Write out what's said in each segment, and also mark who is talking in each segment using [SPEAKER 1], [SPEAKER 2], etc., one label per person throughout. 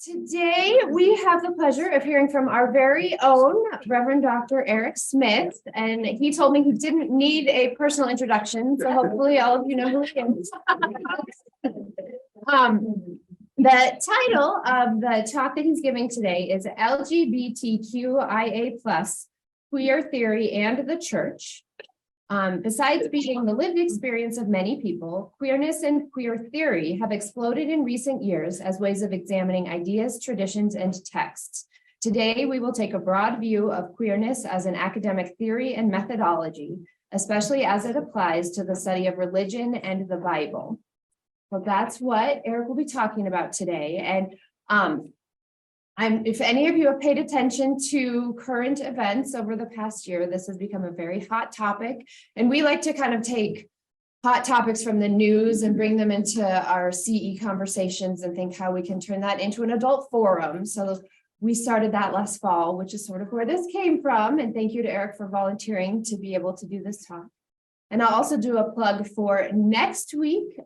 [SPEAKER 1] Today, we have the pleasure of hearing from our very own Reverend Dr. Eric Smith, and he told me he didn't need a personal introduction, so hopefully all of you know who he is. The title of the talk that he's giving today is LGBTQIA+, Queer Theory and the Church. Besides being the lived experience of many people, queerness and queer theory have exploded in recent years as ways of examining ideas, traditions, and texts. Today, we will take a broad view of queerness as an academic theory and methodology, especially as it applies to the study of religion and the Bible. Well, that's what Eric will be talking about today. And if any of you have paid attention to current events over the past year, this has become a very hot topic. And we like to kind of take hot topics from the news and bring them into our CE conversations and think how we can turn that into an adult forum. So we started that last fall, which is sort of where this came from. And thank you to Eric for volunteering to be able to do this talk. And I'll also do a plug for next week.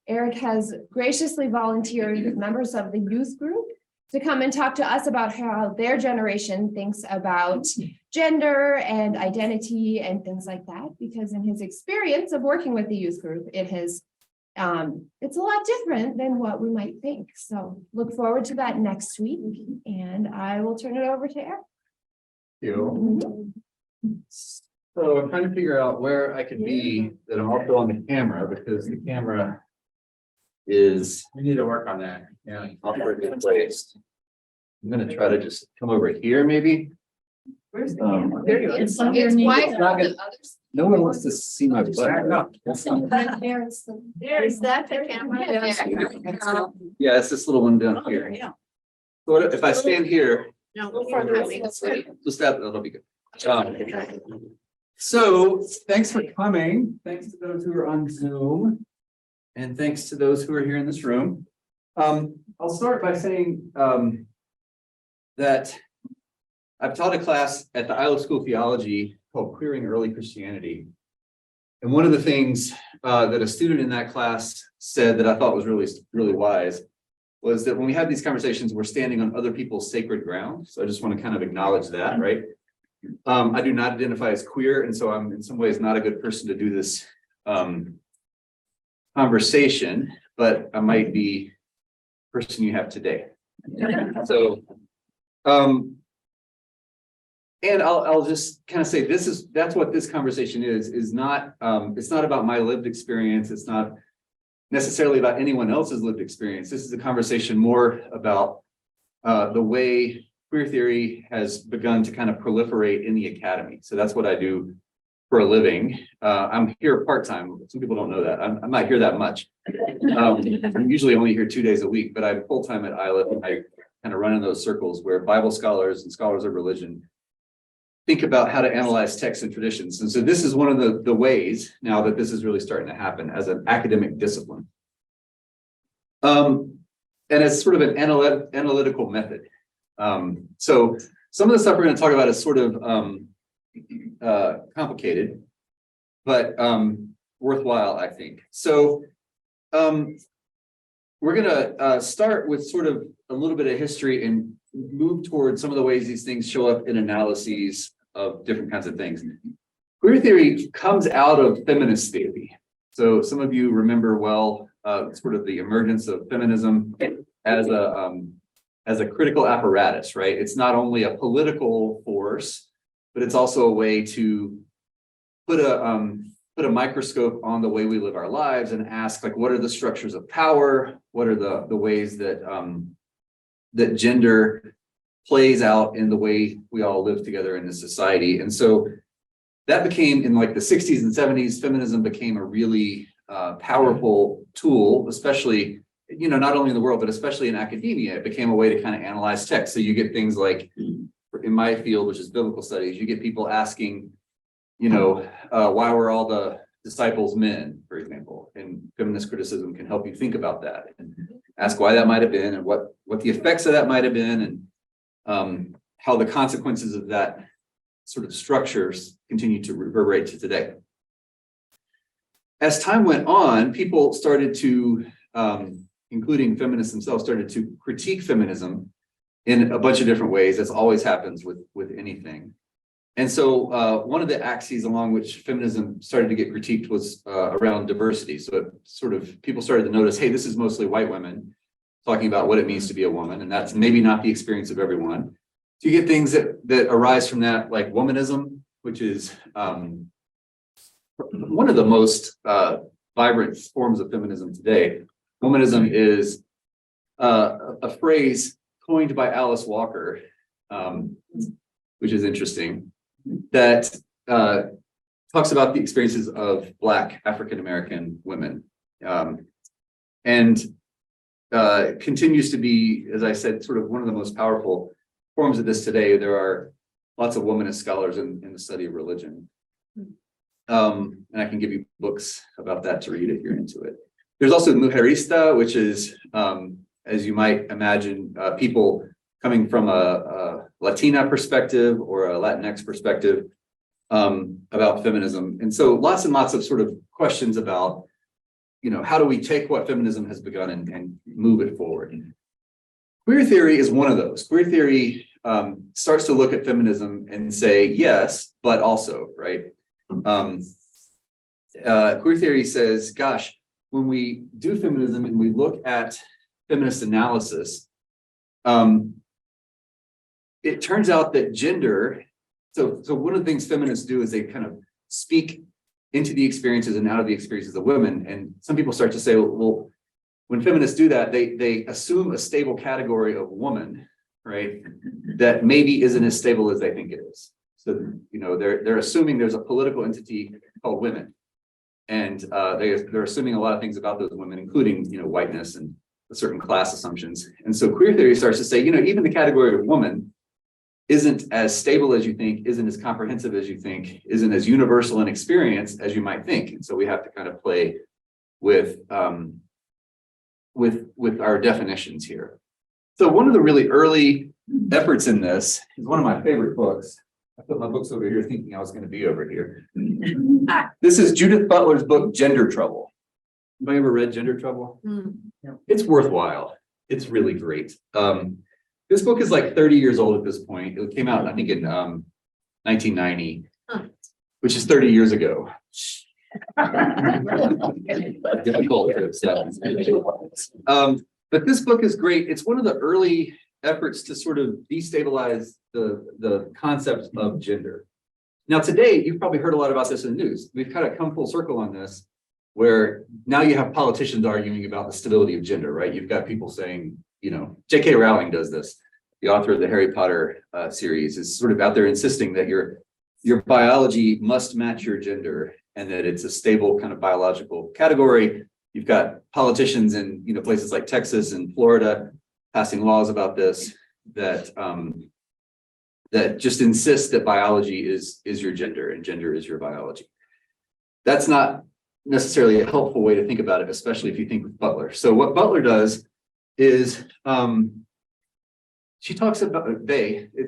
[SPEAKER 1] Eric has graciously volunteered members of the youth group to come and talk to us about how their generation thinks about gender and identity and things like that, because in his experience of working with the youth group, it's a lot different than what we might think. So look forward to that next week, and I will turn it over to Eric.
[SPEAKER 2] Thank you. So I'm trying to figure out where I could be that I'm also on the camera, because the camera is, we need to work on that. Yeah, awkwardly placed. I'm gonna try to just come over here, maybe.
[SPEAKER 3] Where's the camera?
[SPEAKER 1] There you go.
[SPEAKER 3] It's
[SPEAKER 1] wide.
[SPEAKER 2] No one wants to see my butt.
[SPEAKER 1] There's that the camera.
[SPEAKER 2] Yeah, it's this little one down here.
[SPEAKER 3] Yeah.
[SPEAKER 2] So if I stand here,
[SPEAKER 3] No, go further.
[SPEAKER 2] just that'll be good. So thanks for coming. Thanks to those who are on Zoom. And thanks to those who are here in this room. I'll start by saying that I've taught a class at the Isle School of Theology called Queering Early Christianity. And one of the things that a student in that class said that I thought was really, really wise was that when we have these conversations, we're standing on other people's sacred ground. So I just want to kind of acknowledge that, right? I do not identify as queer, and so I'm in some ways not a good person to do this conversation, but I might be the person you have today. So, and I'll just kind of say that's what this conversation is not, it's not about my lived experience. It's not necessarily about anyone else's lived experience. This is a conversation more about the way queer theory has begun to kind of proliferate in the academy. So that's what I do for a living. I'm here part-time. Some people don't know that. I'm not here that much. I'm usually only here 2 days a week, but I'm full-time at ILF, and I kind of run in those circles where Bible scholars and scholars of religion think about how to analyze texts and traditions. And so this is one of the ways now that this is really starting to happen as an academic discipline. And as sort of an analytical method. So some of the stuff we're going to talk about is sort of complicated, but worthwhile, I think. So we're going to start with sort of a little bit of history and move towards some of the ways these things show up in analyses of different kinds of things. Queer theory comes out of feminist theory. So some of you remember well sort of the emergence of feminism as a critical apparatus, right? It's not only a political force, but it's also a way to put a microscope on the way we live our lives and ask, like, what are the structures of power? What are the ways that that gender plays out in the way we all live together in this society? And so that became, in like the 60s and 70s, feminism became a really powerful tool, especially, you know, not only in the world, but especially in academia. It became a way to kind of analyze text. So you get things like, in my field, which is biblical studies, you get people asking, you know, why were all the disciples men, for example, and feminist criticism can help you think about that and ask why that might have been and what the effects of that might have been, and how the consequences of that sort of structures continue to reverberate to today. As time went on, people started to including feminists themselves, started to critique feminism in a bunch of different ways. That's always happens with anything. And so one of the axes along which feminism started to get critiqued was around diversity. So it sort of people started to notice, hey, this is mostly white women talking about what it means to be a woman, and that's maybe not the experience of everyone. So you get things that arise from that, like womanism, which is one of the most vibrant forms of feminism today. Womanism is a phrase coined by Alice Walker, which is interesting, that talks about the experiences of Black African-American women, and continues to be, as I said, sort of one of the most powerful forms of this today. There are lots of womanist scholars in the study of religion. And I can give you books about that to read if you're into it. There's also mujerista, which is, as you might imagine, people coming from a Latina perspective or a Latinx perspective about feminism. And so lots and lots of sort of questions about, how do we take what feminism has begun and move it forward? Queer theory is one of those. Queer theory starts to look at feminism and say, yes, but also, right? Queer theory says, gosh, when we do feminism and we look at feminist analysis, it turns out that gender, so one of the things feminists do is they kind of speak into the experiences and out of the experiences of women. And some people start to say, well, when feminists do that, they assume a stable category of woman, right? That maybe isn't as stable as they think it is. So, they're assuming there's a political entity called women. And they're assuming a lot of things about those women, including, whiteness and certain class assumptions. And so queer theory starts to say, even the category of woman isn't as stable as you think, isn't as comprehensive as you think, isn't as universal in experience as you might think. And so we have to kind of play with our definitions here. So one of the really early efforts in this is one of my favorite books. I put my books over here thinking I was going to be over here. This is Judith Butler's book, Gender Trouble. Anybody ever read Gender Trouble? It's worthwhile. It's really great. This book is like 30 years old at this point. It came out, I think, in 1990, which is 30 years ago. Difficult to accept. But this book is great. It's one of the early efforts to sort of destabilize the concept of gender. Now, today, you've probably heard a lot about this in the news. We've kind of come full circle on this, where now you have politicians arguing about the stability of gender, right? You've got people saying, J.K. Rowling does this. The author of the Harry Potter series is sort of out there insisting that your biology must match your gender and that it's a stable kind of biological category. You've got politicians in places like Texas and Florida passing laws about this that just insist that biology is your gender and gender is your biology. That's not necessarily a helpful way to think about it, especially if you think with Butler. So what Butler does is she talks about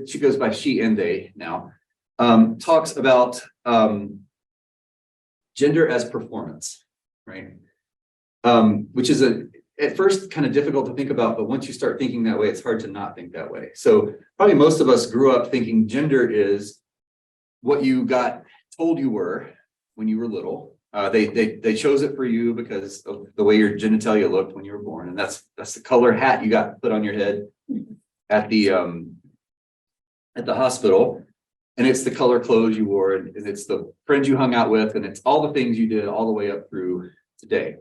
[SPEAKER 2] she goes by she and they now, talks about gender as performance, right? Which is at first kind of difficult to think about, but once you start thinking that way, it's hard to not think that way. So probably most of us grew up thinking gender is what you got told you were when you were little. They chose it for you because of the way your genitalia looked when you were born, and that's the color hat you got put on your head at the hospital, and it's the color clothes you wore, and it's the friends you hung out with, and it's all the things you did all the way up through today.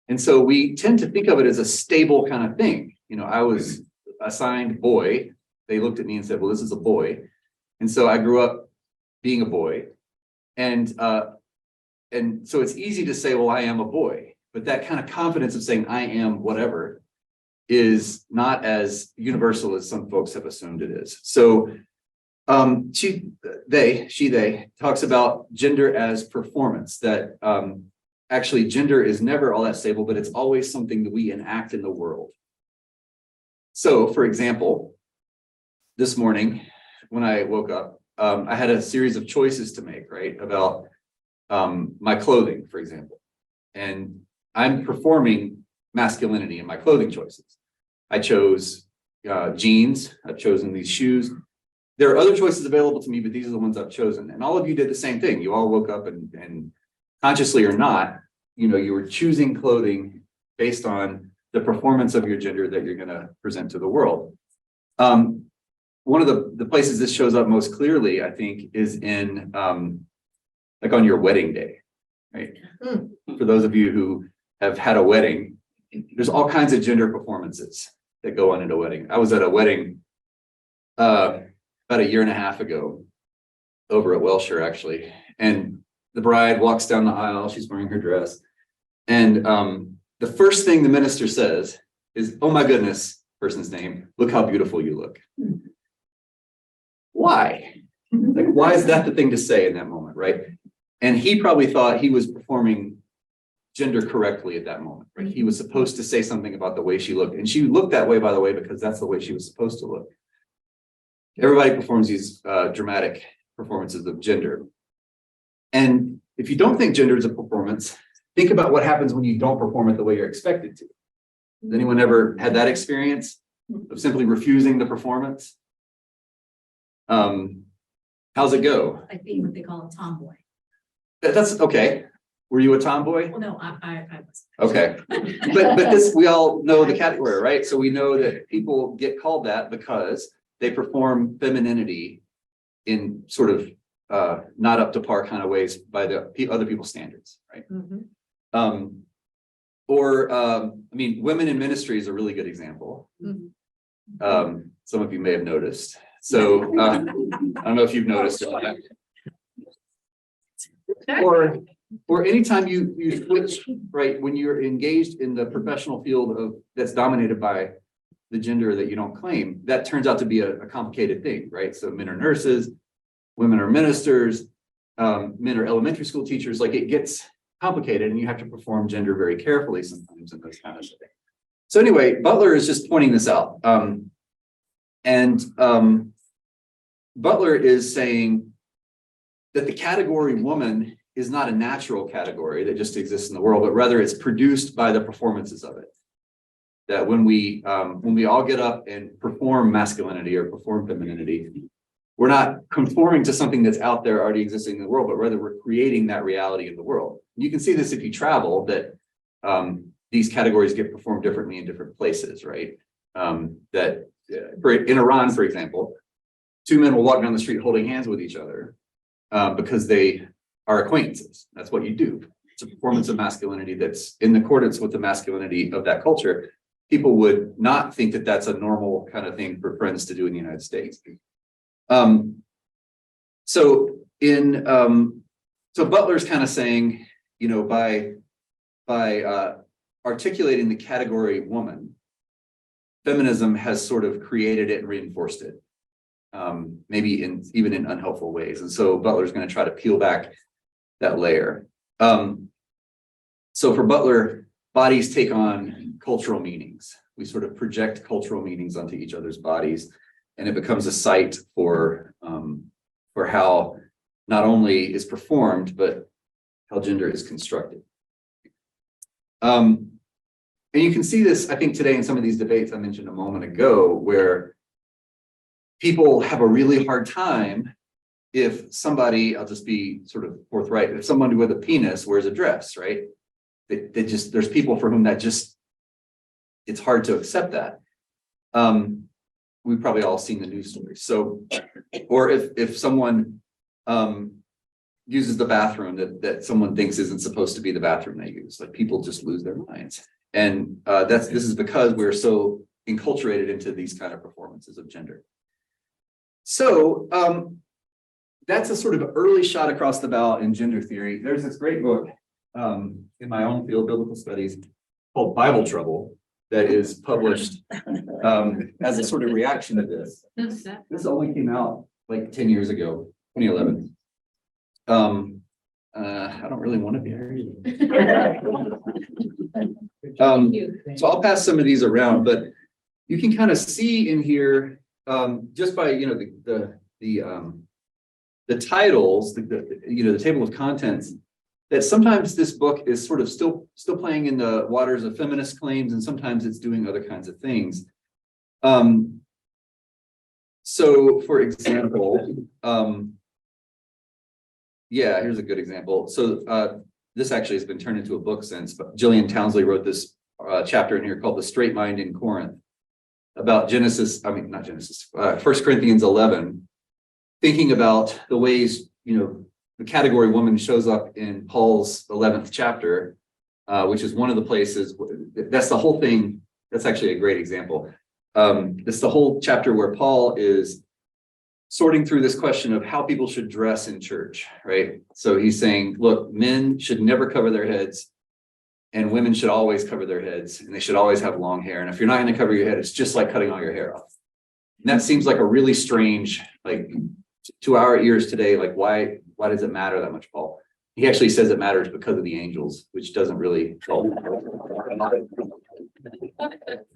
[SPEAKER 2] And so we tend to think of it as a stable kind of thing. I was assigned boy. They looked at me and said, well, this is a boy. And so I grew up being a boy. And so it's easy to say, well, I am a boy. But that kind of confidence of saying I am whatever is not as universal as some folks have assumed it is. So they talks about gender as performance, that actually gender is never all that stable, but it's always something that we enact in the world. So, for example, this morning when I woke up, I had a series of choices to make, right, about my clothing, for example. And I'm performing masculinity in my clothing choices. I chose jeans. I've chosen these shoes. There are other choices available to me, but these are the ones I've chosen. And all of you did the same thing. You all woke up and consciously or not, you know, you were choosing clothing based on the performance of your gender that you're going to present to the world. One of the places this shows up most clearly, I think, is in like on your wedding day, right? For those of you who have had a wedding, there's all kinds of gender performances that go on at a wedding. I was at a wedding about a year and a half ago over at Welshire, actually. And the bride walks down the aisle. She's wearing her dress. And the first thing the minister says is, "Oh my goodness," person's name, "look how beautiful you look." Why? Like, why is that the thing to say in that moment, right? And he probably thought he was performing gender correctly at that moment, right? He was supposed to say something about the way she looked. And she looked that way, by the way, because that's the way she was supposed to look. Everybody performs these dramatic performances of gender. And if you don't think gender is a performance, think about what happens when you don't perform it the way you're expected to. Has anyone ever had that experience of simply refusing the performance? How's it go?
[SPEAKER 3] Like being what they call a tomboy.
[SPEAKER 2] That's okay. Were you a tomboy?
[SPEAKER 3] Well, no, I was.
[SPEAKER 2] Okay. But this, we all know the category, right? So we know that people get called that because they perform femininity in sort of not up to par kind of ways by the other people's standards, right? I mean, women in ministry is a really good example. Some of you may have noticed. So I don't know if you've noticed or not. Or anytime you switch, right, when you're engaged in the professional field of that's dominated by the gender that you don't claim, that turns out to be a complicated thing, right? So men are nurses, women are ministers, men are elementary school teachers. Like, it gets complicated, and you have to perform gender very carefully sometimes in those kind of things. So anyway, Butler is just pointing this out. Butler is saying that the category woman is not a natural category that just exists in the world, but rather it's produced by the performances of it. That when we all get up and perform masculinity or perform femininity, we're not conforming to something that's out there already existing in the world, but rather we're creating that reality in the world. You can see this if you travel, that these categories get performed differently in different places, right? In Iran, for example, two men will walk down the street holding hands with each other because they are acquaintances. That's what you do. It's a performance of masculinity that's in accordance with the masculinity of that culture. People would not think that that's a normal kind of thing for friends to do in the United States. So Butler's kind of saying, you know, by articulating the category woman, feminism has sort of created it and reinforced it, maybe even in unhelpful ways. And so Butler's going to try to peel back that layer. So for Butler, bodies take on cultural meanings. We sort of project cultural meanings onto each other's bodies, and it becomes a site for how not only is performed, but how gender is constructed. And you can see this, I think, today in some of these debates I mentioned a moment ago, where people have a really hard time if somebody, I'll just be sort of forthright, if someone with a penis wears a dress, right? There's people for whom it's hard to accept that. We've probably all seen the news stories. So, or if someone uses the bathroom that someone thinks isn't supposed to be the bathroom they use, like, people just lose their minds. And this is because we're so enculturated into these kind of performances of gender. So that's a sort of early shot across the bow in gender theory. There's this great book in my own field, biblical studies, called Bible Trouble, that is published as a sort of reaction to this. This only came out like 10 years ago, 2011. I don't really want to be here either. So I'll pass some of these around, but you can kind of see in here, just by, you know, the titles, the table of contents, that sometimes this book is sort of still playing in the waters of feminist claims, and sometimes it's doing other kinds of things. So for example, yeah, here's a good example. So this actually has been turned into a book since, but Gillian Townsley wrote this chapter in here called The Straight Mind in Corinth, about First Corinthians 11, thinking about the ways, the category woman shows up in Paul's 11th chapter, which is one of the places, that's the whole thing. That's actually a great example. It's the whole chapter where Paul is sorting through this question of how people should dress in church, right? So he's saying, look, men should never cover their heads, and women should always cover their heads, and they should always have long hair. And if you're not going to cover your head, it's just like cutting all your hair off. And that seems like a really strange, like, to our ears today, like, why does it matter that much, Paul? He actually says it matters because of the angels, which doesn't really help.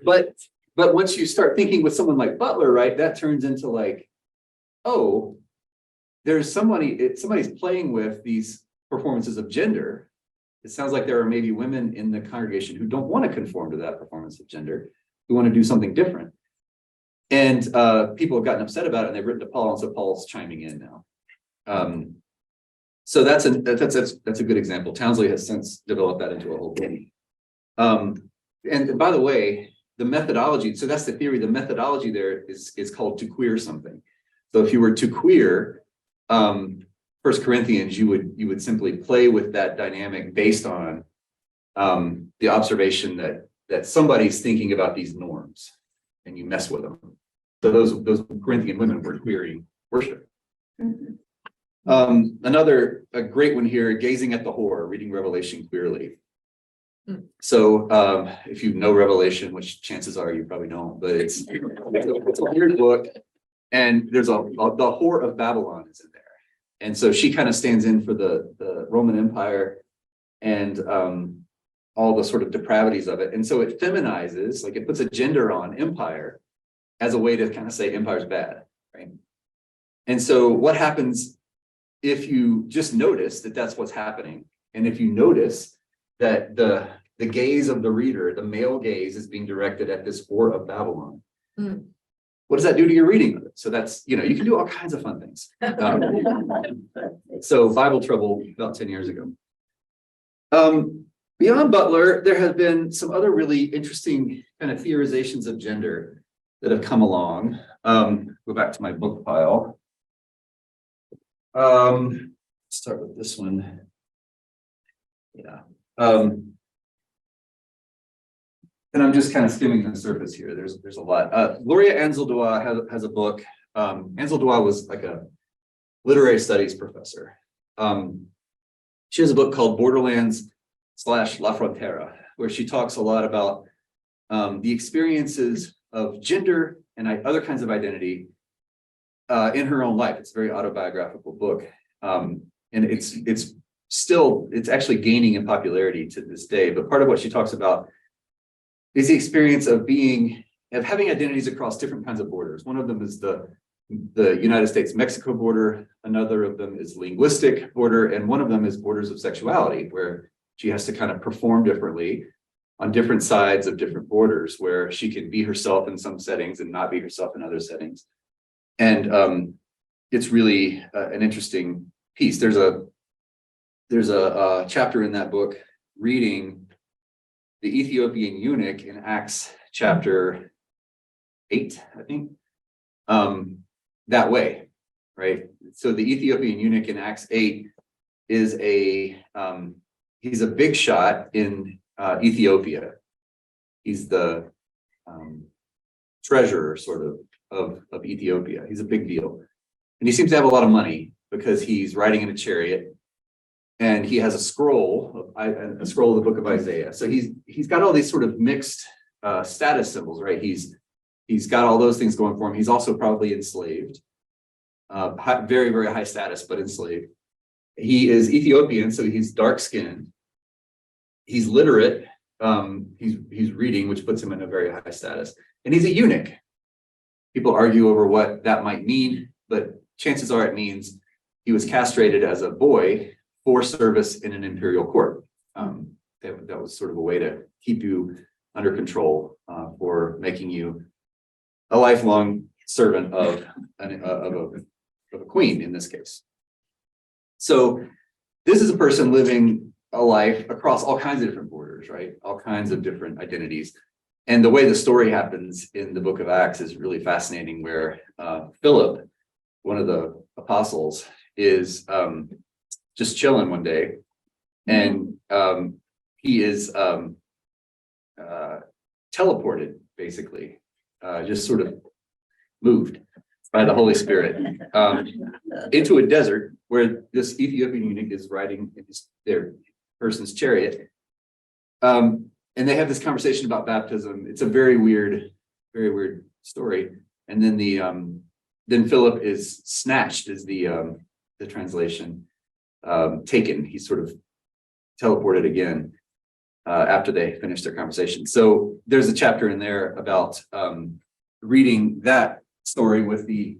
[SPEAKER 2] But once you start thinking with someone like Butler, right, that turns into like, oh, there's somebody's playing with these performances of gender. It sounds like there are maybe women in the congregation who don't want to conform to that performance of gender, who want to do something different. And people have gotten upset about it, and they've written to Paul, and so Paul's chiming in now. So that's a good example. Townsley has since developed that into a whole thing. And by the way, the methodology, so that's the theory, the methodology there is called to queer something. So if you were to queer First Corinthians, you would simply play with that dynamic based on the observation that somebody's thinking about these norms, and you mess with them. So those Corinthian women were queering worship. Another great one here, gazing at the whore, reading Revelation queerly. So if you know Revelation, which chances are you probably don't, but it's a weird book, and there's the whore of Babylon is in there. And so she kind of stands in for the Roman Empire and all the sort of depravities of it. And so it feminizes, like it puts a gender on empire as a way to kind of say empire's bad, right? And so what happens if you just notice that that's what's happening, and if you notice that the gaze of the reader, the male gaze, is being directed at this whore of Babylon? What does that do to your reading of it? So that's, you can do all kinds of fun things. So Bible trouble about 10 years ago. Beyond Butler, there have been some other really interesting kind of theorizations of gender that have come along. Go back to my book pile. Start with this one. Yeah. And I'm just kind of skimming the surface here. There's a lot. Gloria Anzaldúa has a book. Anzaldúa was like a literary studies professor. She has a book called Borderlands / La Frontera, where she talks a lot about the experiences of gender and other kinds of identity in her own life. It's a very autobiographical book. And it's actually gaining in popularity to this day. But part of what she talks about is the experience of having identities across different kinds of borders. One of them is the United States-Mexico border. Another of them is linguistic border. And one of them is borders of sexuality, where she has to kind of perform differently on different sides of different borders, where she can be herself in some settings and not be herself in other settings. And it's really an interesting piece. There's a chapter in that book reading the Ethiopian eunuch in Acts chapter 8, I think, that way, right? So the Ethiopian eunuch in Acts 8 is he's a big shot in Ethiopia. He's the treasurer sort of Ethiopia. He's a big deal. And he seems to have a lot of money because he's riding in a chariot, and he has a scroll of the book of Isaiah. So he's got all these sort of mixed status symbols, right? He's got all those things going for him. He's also probably enslaved, very, very high status, but enslaved. He is Ethiopian, so he's dark skinned. He's literate. He's reading, which puts him in a very high status. And he's a eunuch. People argue over what that might mean, but chances are it means he was castrated as a boy for service in an imperial court. That was sort of a way to keep you under control for making you a lifelong servant of a queen in this case. So this is a person living a life across all kinds of different borders, right? All kinds of different identities. And the way the story happens in the book of Acts is really fascinating, where Philip, one of the apostles, is just chilling one day, and he is teleported, basically, just sort of moved by the Holy Spirit into a desert where this Ethiopian eunuch is riding in their person's chariot. And they have this conversation about baptism. It's a very weird story. And then then Philip is snatched, is the translation, taken. He's sort of teleported again after they finish their conversation. So there's a chapter in there about reading that story with the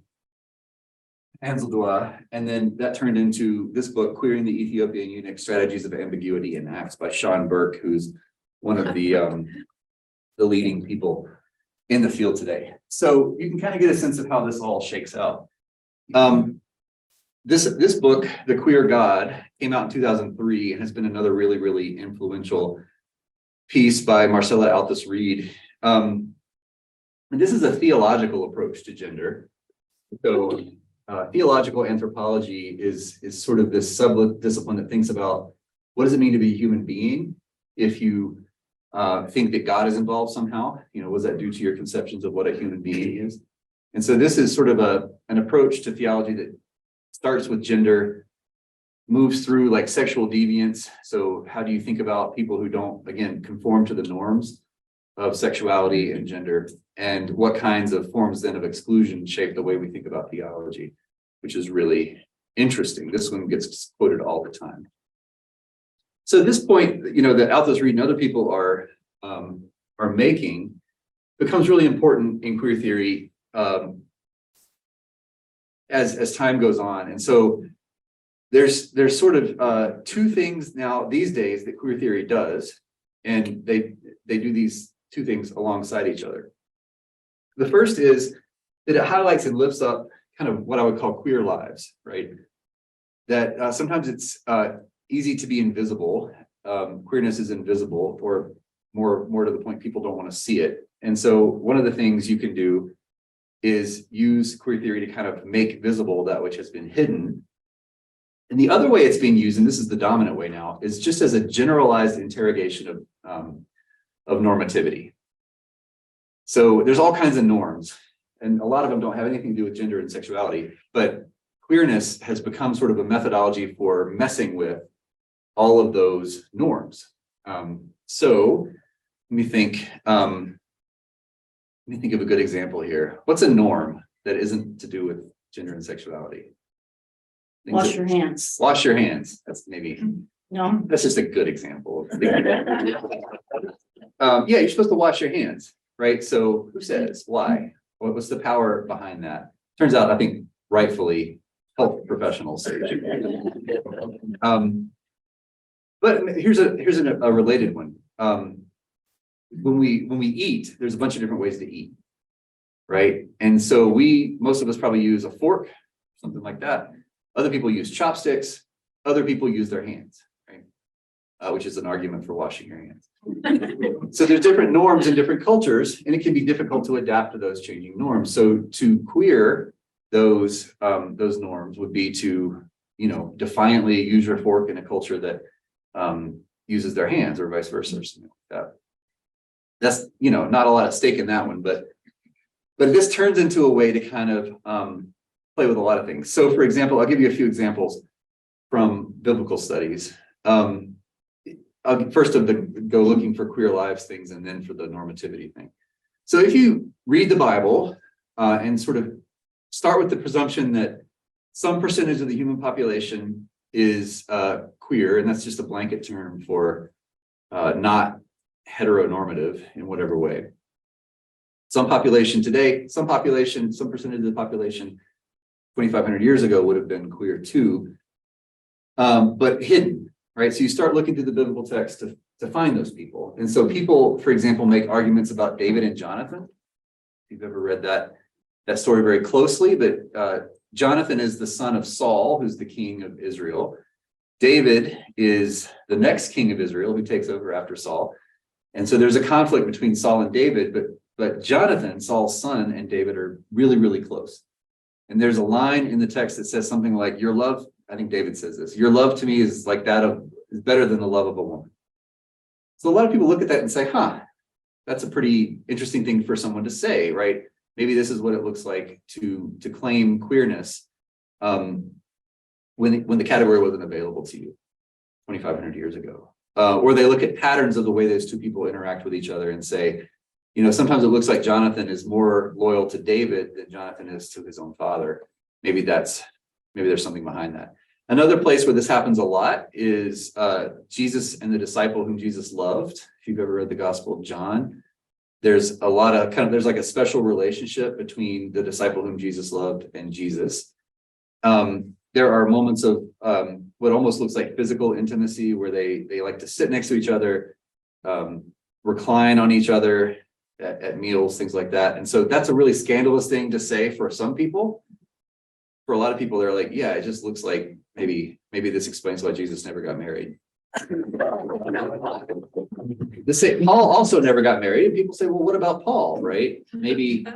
[SPEAKER 2] Anzaldua, and then that turned into this book, Queering the Ethiopian Eunuch: Strategies of Ambiguity in Acts, by Sean Burke, who's one of the leading people in the field today. So you can kind of get a sense of how this all shakes out. This book, The Queer God, came out in 2003 and has been another really, really influential piece by Marcella Altus Reed. And this is a theological approach to gender. So theological anthropology is sort of this sub-discipline that thinks about what does it mean to be a human being if you think that God is involved somehow. What does that do to your conceptions of what a human being is? And so this is sort of an approach to theology that starts with gender, moves through like sexual deviance. So how do you think about people who don't, again, conform to the norms of sexuality and gender, and what kinds of forms then of exclusion shape the way we think about theology, which is really interesting. This one gets quoted all the time. So this point, that Altus Reed and other people are making becomes really important in queer theory as time goes on. And so there's sort of two things now these days that queer theory does, and they do these two things alongside each other. The first is that it highlights and lifts up kind of what I would call queer lives, right? That sometimes it's easy to be invisible. Queerness is invisible, or more to the point, people don't want to see it. And so one of the things you can do is use queer theory to kind of make visible that which has been hidden. And the other way it's being used, and this is the dominant way now, is just as a generalized interrogation of normativity. So there's all kinds of norms, and a lot of them don't have anything to do with gender and sexuality, but queerness has become sort of a methodology for messing with all of those norms. So let me think of a good example here. What's a norm that isn't to do with gender and sexuality?
[SPEAKER 4] Wash your hands.
[SPEAKER 2] Wash your hands. That's maybe,
[SPEAKER 4] No.
[SPEAKER 2] that's just a good example. Yeah, you're supposed to wash your hands, right? So who says? Why? What's the power behind that? Turns out, I think, rightfully, health professionals say that. But here's a related one. When we eat, there's a bunch of different ways to eat, right? And so most of us probably use a fork, something like that. Other people use chopsticks. Other people use their hands, right? Which is an argument for washing your hands. So there's different norms in different cultures, and it can be difficult to adapt to those changing norms. So to queer those norms would be to, defiantly use your fork in a culture that uses their hands, or vice versa, or something like that. That's, not a lot at stake in that one, but this turns into a way to kind of play with a lot of things. So for example, I'll give you a few examples from biblical studies. I'll first go looking for queer lives things, and then for the normativity thing. So if you read the Bible and sort of start with the presumption that some percentage of the human population is queer, and that's just a blanket term for not heteronormative in whatever way. Some population today, some percentage of the population 2,500 years ago would have been queer too. but hidden, right? So you start looking through the biblical text to find those people. And so people, for example, make arguments about David and Jonathan. If you've ever read that story very closely, but Jonathan is the son of Saul, who's the king of Israel. David is the next king of Israel who takes over after Saul. And so there's a conflict between Saul and David, but Jonathan, Saul's son, and David are really, really close. And there's a line in the text that says something like, your love, I think David says this, your love to me is like is better than the love of a woman. So a lot of people look at that and say, that's a pretty interesting thing for someone to say, right? Maybe this is what it looks like to claim queerness when the category wasn't available to you 2,500 years ago. Or they look at patterns of the way those two people interact with each other and say, sometimes it looks like Jonathan is more loyal to David than Jonathan is to his own father. Maybe there's something behind that. Another place where this happens a lot is Jesus and the disciple whom Jesus loved. If you've ever read the Gospel of John, there's a lot of there's like a special relationship between the disciple whom Jesus loved and Jesus. There are moments of what almost looks like physical intimacy where they like to sit next to each other, recline on each other at meals, things like that. And so that's a really scandalous thing to say for some people. For a lot of people, they're like, yeah, it just looks like maybe this explains why Jesus never got married. Paul also never got married, and people say, well, what about Paul, right? Maybe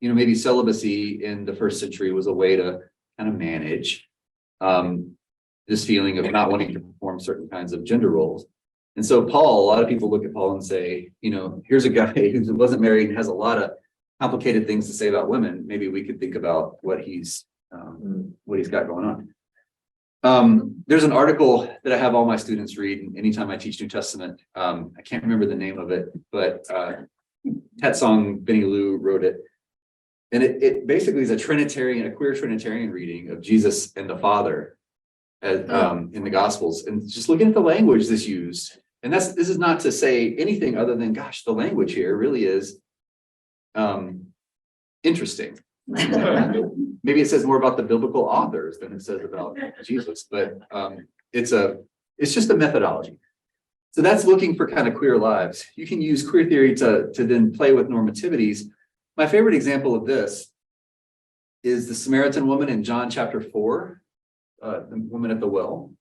[SPEAKER 2] maybe celibacy in the first century was a way to kind of manage this feeling of not wanting to perform certain kinds of gender roles. And so Paul, a lot of people look at Paul and say, here's a guy who wasn't married and has a lot of complicated things to say about women. Maybe we could think about what he's got going on. There's an article that I have all my students read anytime I teach New Testament. I can't remember the name of it, but Tetsong Benny Liu wrote it. And it basically is a queer Trinitarian reading of Jesus and the Father in the Gospels. And just looking at the language that's used. And this is not to say anything other than, gosh, the language here really is interesting. Maybe it says more about the biblical authors than it says about Jesus, but it's just a methodology. So that's looking for kind of queer lives. You can use queer theory to then play with normativities. My favorite example of this is the Samaritan woman in John chapter 4, the woman at the well.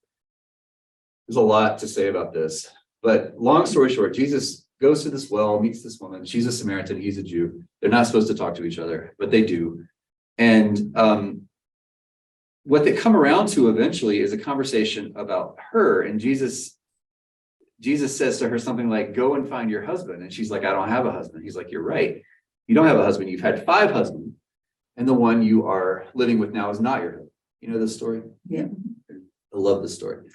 [SPEAKER 2] There's a lot to say about this, but long story short, Jesus goes to this well, meets this woman. She's a Samaritan, he's a Jew. They're not supposed to talk to each other, but they do. And what they come around to eventually is a conversation about her. And Jesus says to her something like, go and find your husband. And she's like, I don't have a husband. He's like, you're right. You don't have a husband. You've had 5 husbands. And the one you are living with now is not your husband. You know this story?
[SPEAKER 4] Yeah.
[SPEAKER 2] I love this story.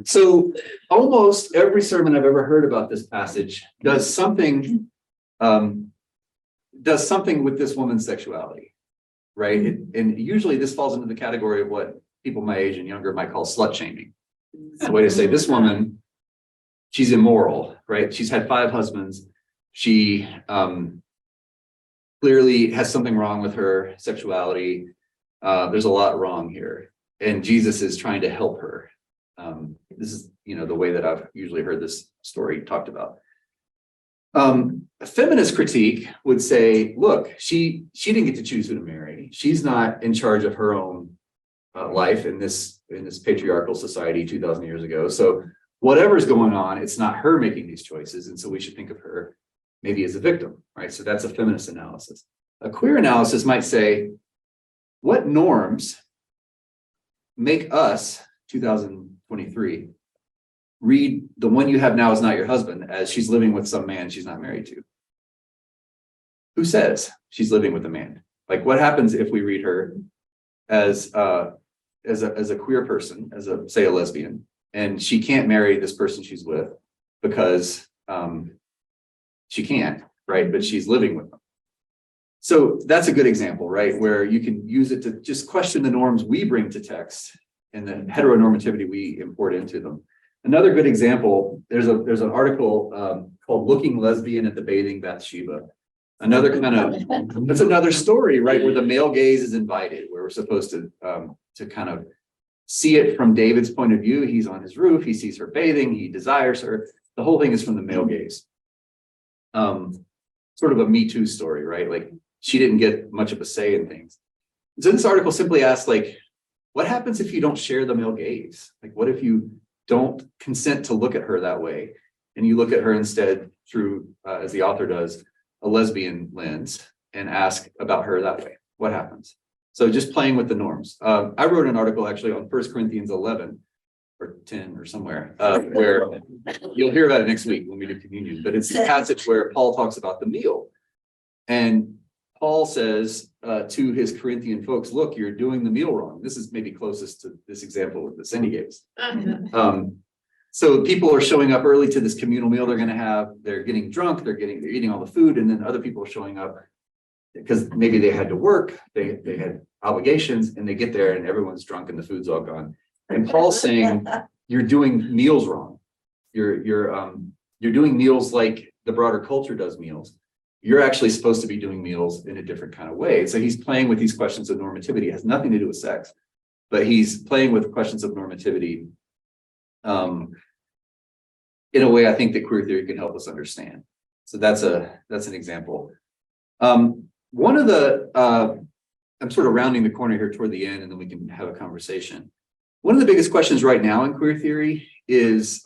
[SPEAKER 2] So almost every sermon I've ever heard about this passage does something with this woman's sexuality, right? And usually this falls into the category of what people my age and younger might call slut shaming. It's a way to say this woman, she's immoral, right? She's had 5 husbands. She clearly has something wrong with her sexuality. There's a lot wrong here. And Jesus is trying to help her. This is, the way that I've usually heard this story talked about. A feminist critique would say, look, she didn't get to choose who to marry. She's not in charge of her own life in this patriarchal society 2,000 years ago. So whatever's going on, it's not her making these choices. And so we should think of her maybe as a victim, right? So that's a feminist analysis. A queer analysis might say, what norms make us, 2023, read the one you have now is not your husband as she's living with some man she's not married to? Who says she's living with a man? Like, what happens if we read her as a queer person, say a lesbian, and she can't marry this person she's with because she can't, right? But she's living with them. So that's a good example, right? Where you can use it to just question the norms we bring to text and the heteronormativity we import into them. Another good example, there's an article called Looking Lesbian at the Bathing Bathsheba. That's another story, right? Where the male gaze is invited, where we're supposed to kind of see it from David's point of view. He's on his roof, he sees her bathing, he desires her. The whole thing is from the male gaze. Sort of a Me Too story, right? Like she didn't get much of a say in things. So this article simply asks, like, what happens if you don't share the male gaze? Like, what if you don't consent to look at her that way? And you look at her instead through, as the author does, a lesbian lens and ask about her that way. What happens? So just playing with the norms. I wrote an article actually on 1 Corinthians 11 or 10 or somewhere, where you'll hear about it next week when we do communion, but it's the passage where Paul talks about the meal. And Paul says to his Corinthian folks, look, you're doing the meal wrong. This is maybe closest to this example with the Cindy gaze. So people are showing up early to this communal meal they're going to have. They're getting drunk. They're eating all the food, and then other people are showing up because maybe they had to work. They had obligations, and they get there, and everyone's drunk, and the food's all gone. And Paul's saying, "You're doing meals wrong. You're doing meals like the broader culture does meals. You're actually supposed to be doing meals in a different kind of way." So he's playing with these questions of normativity. It has nothing to do with sex, but he's playing with questions of normativity in a way I think that queer theory can help us understand. So that's an example. One of the I'm sort of rounding the corner here toward the end, and then we can have a conversation. One of the biggest questions right now in queer theory is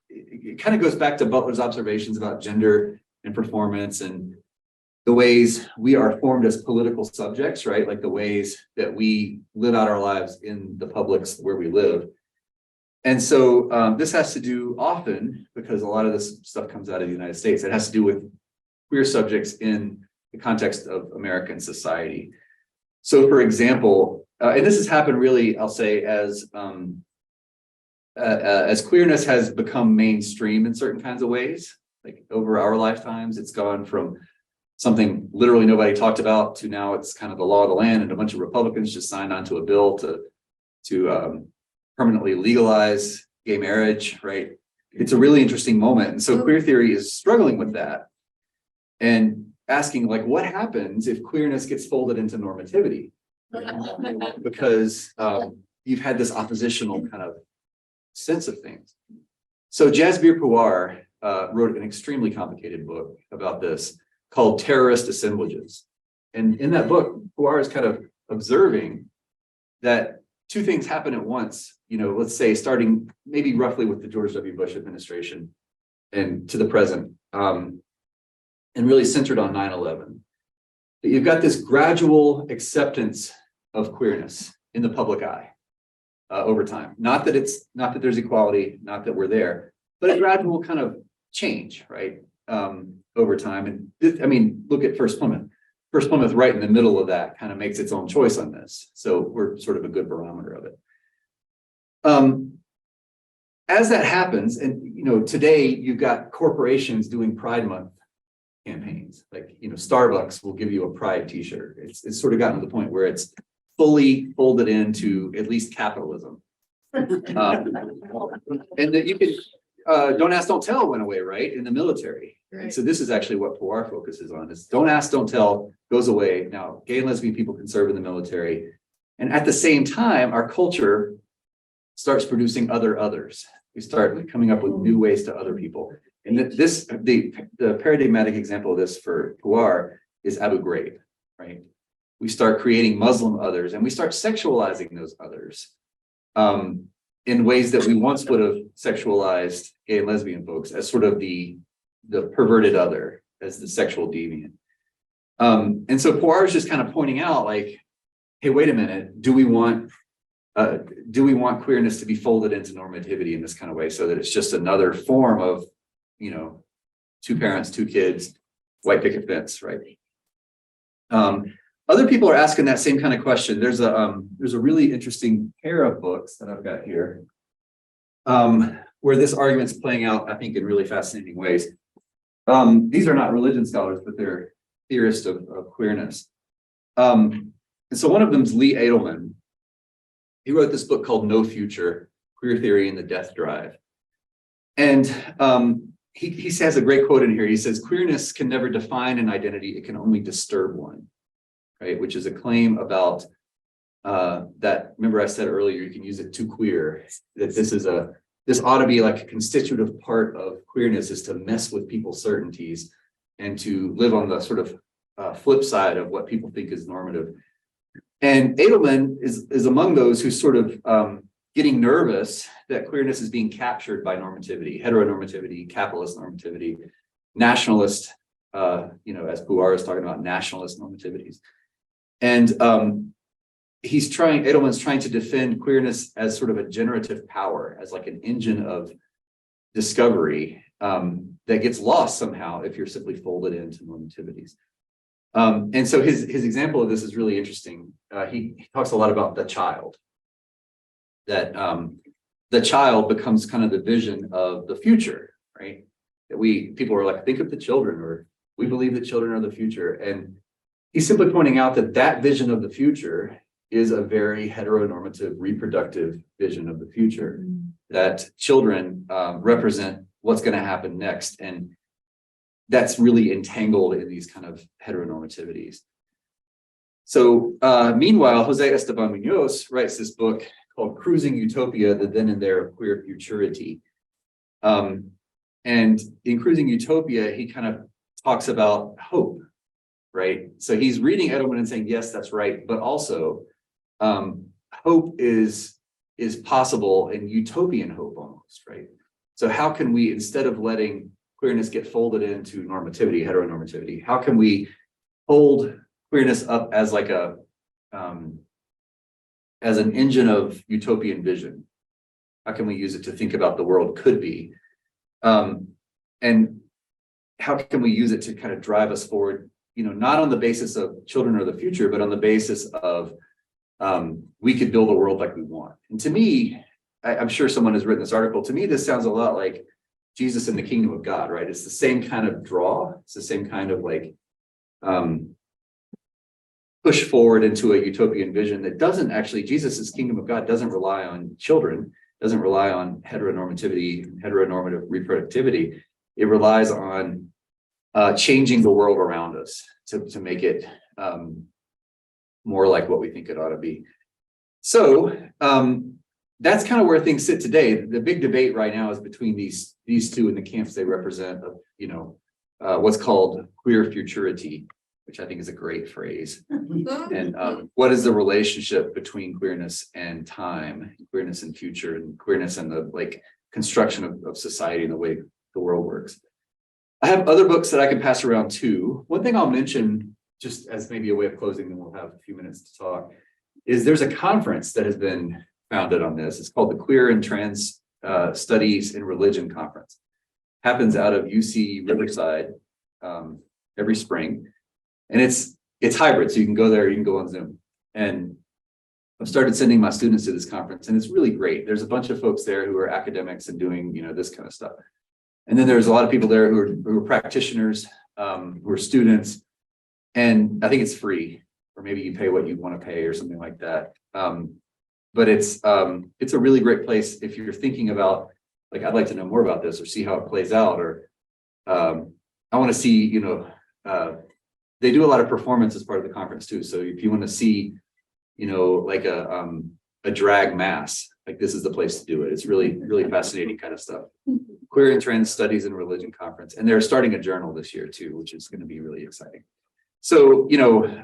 [SPEAKER 2] it kind of goes back to Butler's observations about gender and performance and the ways we are formed as political subjects, right? Like the ways that we live out our lives in the publics where we live. And so this has to do often, because a lot of this stuff comes out of the United States, it has to do with queer subjects in the context of American society. So for example, and this has happened really, I'll say, as queerness has become mainstream in certain kinds of ways, like over our lifetimes, it's gone from something literally nobody talked about to now it's kind of the law of the land, and a bunch of Republicans just signed onto a bill to permanently legalize gay marriage, right? It's a really interesting moment. And so queer theory is struggling with that and asking, like, what happens if queerness gets folded into normativity? Because you've had this oppositional kind of sense of things. So Jasbir Puar wrote an extremely complicated book about this called Terrorist Assemblages. And in that book, Puar is kind of observing that two things happen at once, let's say starting maybe roughly with the George W. Bush administration and to the present, and really centered on 9/11. That you've got this gradual acceptance of queerness in the public eye over time. Not that there's equality, not that we're there, but a gradual kind of change, right? Over time. And look at First Plymouth. First Plymouth, right in the middle of that, kind of makes its own choice on this. So we're sort of a good barometer of it. As that happens, and today you've got corporations doing Pride Month campaigns. Like Starbucks will give you a Pride T-shirt. It's sort of gotten to the point where it's fully folded into at least capitalism. And that you can don't ask, don't tell went away, right? In the military. Right. So this is actually what Puar focuses on, is don't ask, don't tell goes away. Now, gay and lesbian people can serve in the military. And at the same time, our culture starts producing others. We start coming up with new ways to other people. And the paradigmatic example of this for Puar is Abu Ghraib, right? We start creating Muslim others, and we start sexualizing those others in ways that we once would have sexualized gay and lesbian folks as sort of the perverted other, as the sexual deviant. And so Puar is just kind of pointing out, like, hey, wait a minute, do we want queerness to be folded into normativity in this kind of way, so that it's just another form of, two parents, two kids, white picket fence, right? Other people are asking that same kind of question. There's a really interesting pair of books that I've got here, where this argument's playing out, I think, in really fascinating ways. These are not religion scholars, but they're theorists of queerness. And so one of them is Lee Edelman. He wrote this book called No Future: Queer Theory and the Death Drive. And he has a great quote in here. He says, "Queerness can never define an identity, it can only disturb one," right? Which is a claim about that, remember I said earlier, you can use it to queer, that this ought to be like a constitutive part of queerness, is to mess with people's certainties and to live on the sort of flip side of what people think is normative. And Edelman is among those who's sort of getting nervous that queerness is being captured by normativity, heteronormativity, capitalist normativity, nationalist, as Puar is talking about, nationalist normativities. And Edelman's trying to defend queerness as sort of a generative power, as like an engine of discovery that gets lost somehow if you're simply folded into normativities. And so his example of this is really interesting. He talks a lot about the child, that the child becomes kind of the vision of the future, right? That people are like, think of the children, or we believe that children are the future. And he's simply pointing out that vision of the future is a very heteronormative, reproductive vision of the future, that children represent what's going to happen next. And that's really entangled in these kind of heteronormativities. So meanwhile, Jose Esteban Munoz writes this book called Cruising Utopia, the Then and There of Queer Futurity. And in Cruising Utopia, he kind of talks about hope, right? So he's reading Edelman and saying, yes, that's right. But also hope is possible, and utopian hope almost, right? So how can we, instead of letting queerness get folded into normativity, heteronormativity, how can we hold queerness up as like as an engine of utopian vision? How can we use it to think about the world could be? And how can we use it to kind of drive us forward, not on the basis of children or the future, but on the basis of we could build a world like we want. And to me, I'm sure someone has written this article. To me, this sounds a lot like Jesus in the kingdom of God, right? It's the same kind of draw. It's the same kind of like push forward into a utopian vision that doesn't actually, Jesus's kingdom of God doesn't rely on children, doesn't rely on heteronormativity, heteronormative reproductivity. It relies on changing the world around us to make it more like what we think it ought to be. So that's kind of where things sit today. The big debate right now is between these two in the camps they represent of, what's called queer futurity, which I think is a great phrase. And what is the relationship between queerness and time, queerness and future, and queerness and the construction of society and the way the world works. I have other books that I can pass around too. One thing I'll mention, just as maybe a way of closing, then we'll have a few minutes to talk, is there's a conference that has been founded on this. It's called the Queer and Trans Studies in Religion Conference. Happens out of UC Riverside every spring. And it's hybrid, so you can go there, you can go on Zoom. And I've started sending my students to this conference, and it's really great. There's a bunch of folks there who are academics and doing, this kind of stuff. And then there's a lot of people there who are practitioners, who are students, and I think it's free, or maybe you pay what you want to pay or something like that. But it's a really great place if you're thinking about, I'd like to know more about this or see how it plays out, or I want to see, they do a lot of performance as part of the conference too. So if you want to see, a drag mass, this is the place to do it. It's really, really fascinating kind of stuff. Queer and Trans Studies in Religion Conference. And they're starting a journal this year too, which is going to be really exciting. So,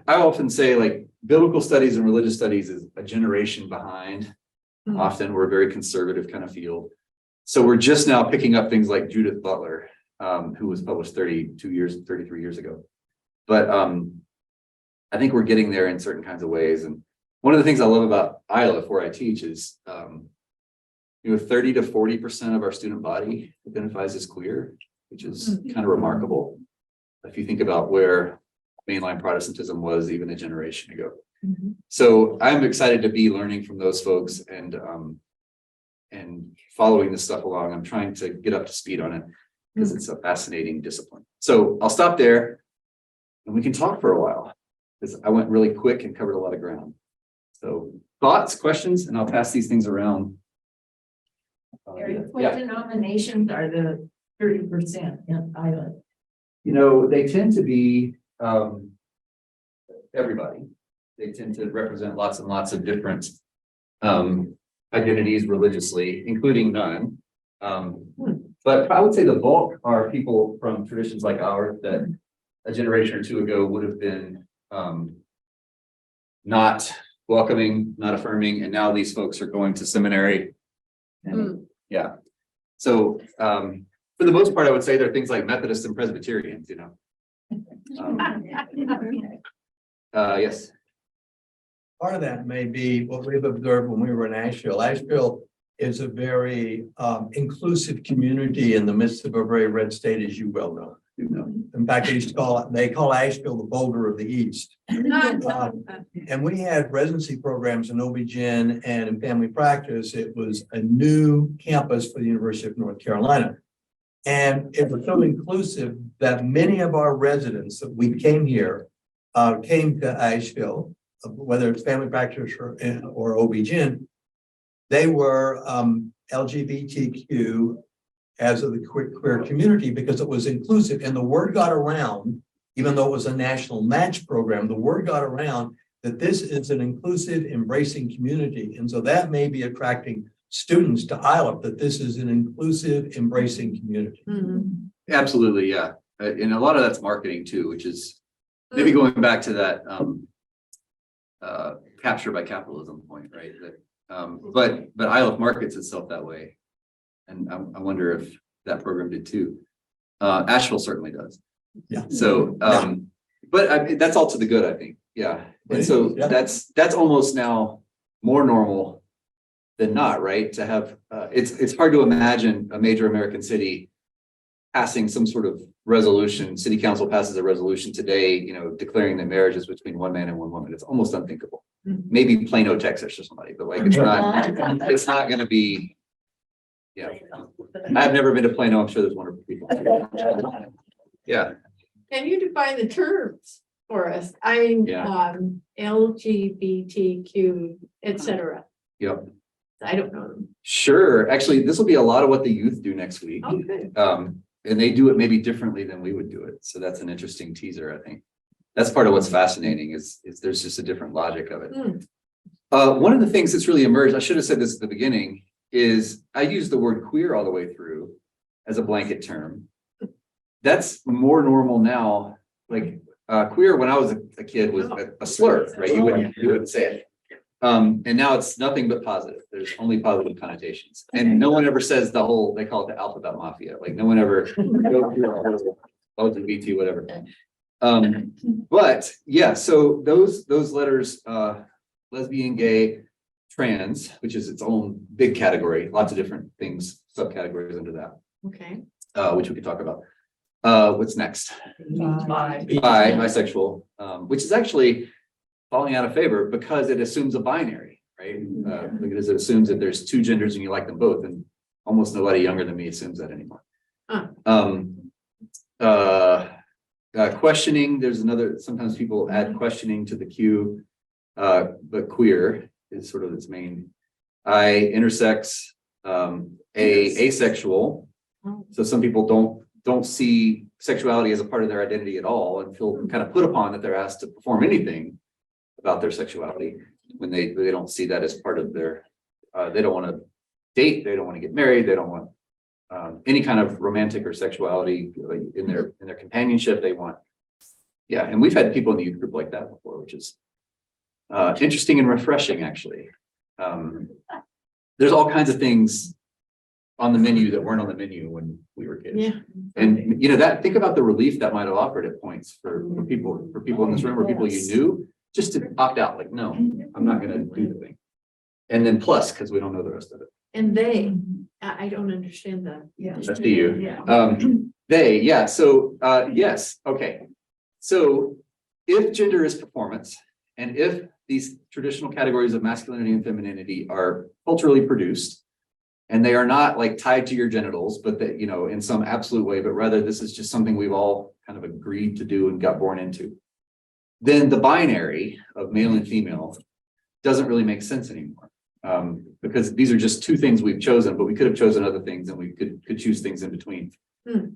[SPEAKER 2] I often say biblical studies and religious studies is a generation behind. Often we're a very conservative kind of field. So we're just now picking up things like Judith Butler, who was published 33 years ago. But I think we're getting there in certain kinds of ways. And one of the things I love about ILF, where I teach, is 30 to 40% of our student body identifies as queer, which is kind of remarkable if you think about where mainline Protestantism was even a generation ago. So I'm excited to be learning from those folks and following this stuff along. I'm trying to get up to speed on it because it's a fascinating discipline. So I'll stop there and we can talk for a while, because I went really quick and covered a lot of ground. So thoughts, questions, and I'll pass these things around.
[SPEAKER 5] What denominations are the 30% in Ireland?
[SPEAKER 2] They tend to be everybody. They tend to represent lots and lots of different identities religiously, including none. But I would say the bulk are people from traditions like ours that a generation or two ago would have been not welcoming, not affirming, and now these folks are going to seminary. And, yeah. So for the most part, I would say there are things like Methodists and Presbyterians, you know. Yes.
[SPEAKER 6] Part of that may be what we've observed when we were in Asheville. Asheville is a very inclusive community in the midst of a very red state, as you well know. In fact, they call Asheville the Boulder of the East. And we had residency programs in OB-GYN and in family practice. It was a new campus for the University of North Carolina. And it was so inclusive that many of our residents that we came here came to Asheville, whether it's family practice or OB-GYN. They were LGBTQ as of the queer community because it was inclusive, and the word got around, even though it was a national match program, the word got around that this is an inclusive, embracing community. And so that may be attracting students to ILF, that this is an inclusive, embracing community.
[SPEAKER 2] Absolutely, yeah. And a lot of that's marketing too, which is maybe going back to that capture by capitalism point, right? That, but ILF markets itself that way. And I wonder if that program did too. Asheville certainly does.
[SPEAKER 6] Yeah.
[SPEAKER 2] So, but that's all to the good, I think. Yeah. And so that's almost now more normal than not, right? To have, it's hard to imagine a major American city passing some sort of resolution. City council passes a resolution today, you know, declaring that marriage is between one man and one woman. It's almost unthinkable. Maybe Plano, Texas or somebody, but like, it's not going to be. Yeah, I've never been to Plano. I'm sure there's wonderful people. Yeah.
[SPEAKER 7] Can you define the terms for us? I mean, LGBTQ, et cetera.
[SPEAKER 2] Yep.
[SPEAKER 7] I don't know them.
[SPEAKER 2] Sure. Actually, this will be a lot of what the youth do next week.
[SPEAKER 7] Oh, good.
[SPEAKER 2] And they do it maybe differently than we would do it. So that's an interesting teaser, I think. That's part of what's fascinating is there's just a different logic of it. One of the things that's really emerged, I should have said this at the beginning, is I use the word queer all the way through as a blanket term. That's more normal now. Like queer when I was a kid was a slur, right? You wouldn't say it. And now it's nothing but positive. There's only positive connotations. And no one ever says the whole, they call it the alphabet mafia. Like no one ever LGBT, whatever. But yeah, so those letters, lesbian, gay, trans, which is its own big category, lots of different things, subcategories under that,
[SPEAKER 7] Okay.
[SPEAKER 2] which we could talk about. What's next?
[SPEAKER 5] Bye.
[SPEAKER 2] Bisexual, which is actually falling out of favor because it assumes a binary, right? Because it assumes that there's two genders and you like them both, and almost nobody younger than me assumes that anymore. Questioning, there's another, sometimes people add questioning to the queue, but queer is sort of its main. Intersex, asexual. So some people don't see sexuality as a part of their identity at all and feel kind of put upon that they're asked to perform anything about their sexuality when they don't see that as part of their, they don't want to date, they don't want to get married, they don't want any kind of romantic or sexuality in their companionship. They want, and we've had people in the youth group like that before, which is interesting and refreshing, actually. There's all kinds of things on the menu that weren't on the menu when we were kids.
[SPEAKER 7] Yeah.
[SPEAKER 2] And think about the relief that might have offered at points for people in this room or people you knew, just to opt out, like, no, I'm not gonna do the thing. And then plus, because we don't know the rest of it.
[SPEAKER 7] And they, I don't understand that.
[SPEAKER 2] That's to you. So yes, okay. So if gender is performance, and if these traditional categories of masculinity and femininity are culturally produced, and they are not like tied to your genitals, but that, in some absolute way, but rather this is just something we've all kind of agreed to do and got born into, then the binary of male and female doesn't really make sense anymore. Because these are just two things we've chosen, but we could have chosen other things and we could choose things in between.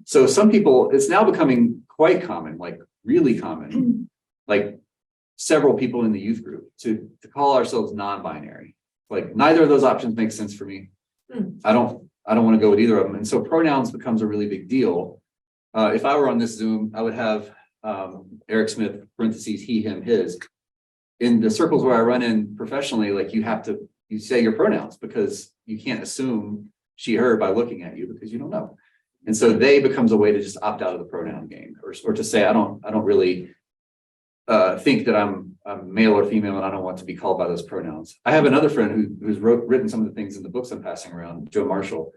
[SPEAKER 2] So some people, it's now becoming quite common, like really common, like several people in the youth group to call ourselves non-binary. Like neither of those options make sense for me. I don't want to go with either of them. And so pronouns becomes a really big deal. If I were on this Zoom, I would have Eric Smith, parentheses, he, him, his. In the circles where I run in professionally, like you say your pronouns because you can't assume she, her by looking at you because you don't know. And so they becomes a way to just opt out of the pronoun game or to say, I don't really think that I'm male or female and I don't want to be called by those pronouns. I have another friend who's written some of the things in the books I'm passing around, Joe Marshall,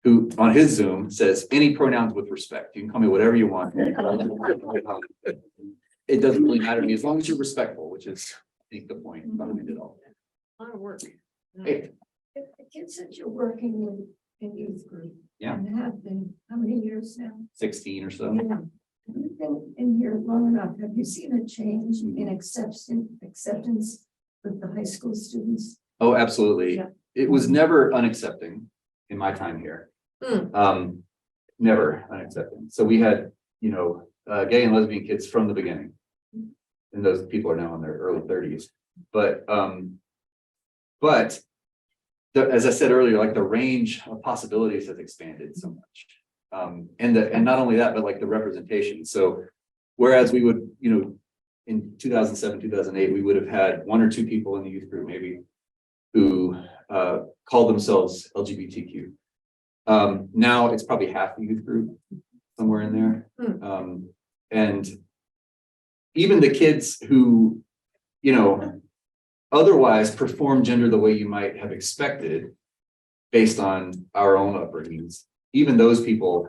[SPEAKER 2] who on his Zoom says any pronouns with respect. You can call me whatever you want. It doesn't really matter to me as long as you're respectful, which is, I think, the point behind it all.
[SPEAKER 7] A lot of work.
[SPEAKER 2] Hey,
[SPEAKER 8] The kids that you're working with in youth group.
[SPEAKER 2] Yeah.
[SPEAKER 8] And have been, how many years now?
[SPEAKER 2] 16 or so.
[SPEAKER 8] Yeah. You've been in here long enough. Have you seen a change in acceptance with the high school students?
[SPEAKER 2] Oh, absolutely.
[SPEAKER 8] Yeah.
[SPEAKER 2] It was never unaccepting in my time here. Never unaccepting. So we had, gay and lesbian kids from the beginning. And those people are now in their early 30s. But as I said earlier, like the range of possibilities has expanded so much. And not only that, but like the representation. So whereas we would, in 2007, 2008, we would have had one or two people in the youth group maybe who called themselves LGBTQ. Now it's probably half the youth group, somewhere in there. And even the kids who, otherwise perform gender the way you might have expected based on our own upbringings, even those people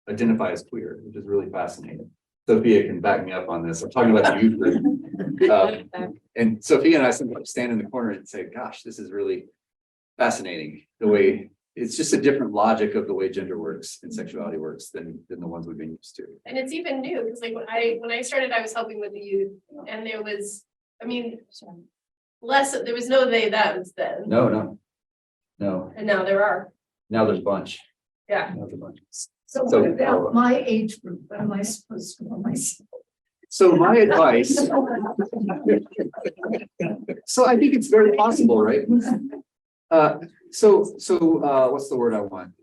[SPEAKER 2] identify as queer, which is really fascinating. Sophia can back me up on this. I'm talking about the youth group. And Sophia and I sometimes stand in the corner and say, gosh, this is really fascinating. The way it's just a different logic of the way gender works and sexuality works than the ones we've been used to.
[SPEAKER 9] And it's even new because like when I started, I was helping with the youth and there was, there was no they thems then.
[SPEAKER 2] No.
[SPEAKER 9] And now there are.
[SPEAKER 2] Now there's a bunch.
[SPEAKER 9] Yeah.
[SPEAKER 2] Now there's a bunch.
[SPEAKER 8] So what about my age group? What am I supposed to call myself?
[SPEAKER 2] So my advice. So I think it's very possible, right? So what's the word I want?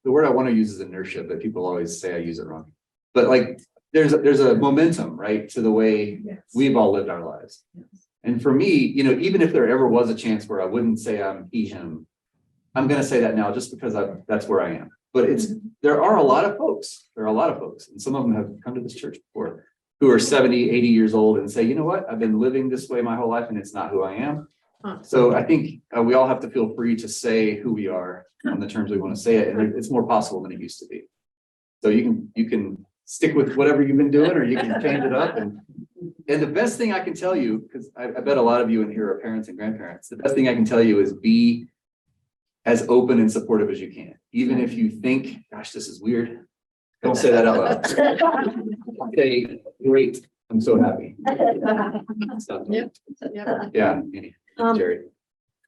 [SPEAKER 2] The word I want to use is inertia, but people always say I use it wrong. But like there's a momentum, right, to the way we've all lived our lives. And for me, even if there ever was a chance where I wouldn't say I'm he, him, I'm going to say that now just because that's where I am. But there are a lot of folks, and some of them have come to this church before, who are 70, 80 years old and say, you know what, I've been living this way my whole life and it's not who I am. So I think we all have to feel free to say who we are on the terms we want to say it. And it's more possible than it used to be. So you can stick with whatever you've been doing, or you can change it up. And the best thing I can tell you, because I bet a lot of you in here are parents and grandparents, the best thing I can tell you is be as open and supportive as you can. Even if you think, gosh, this is weird, don't say that out loud. Say, great, I'm so happy. Yeah, Jerry.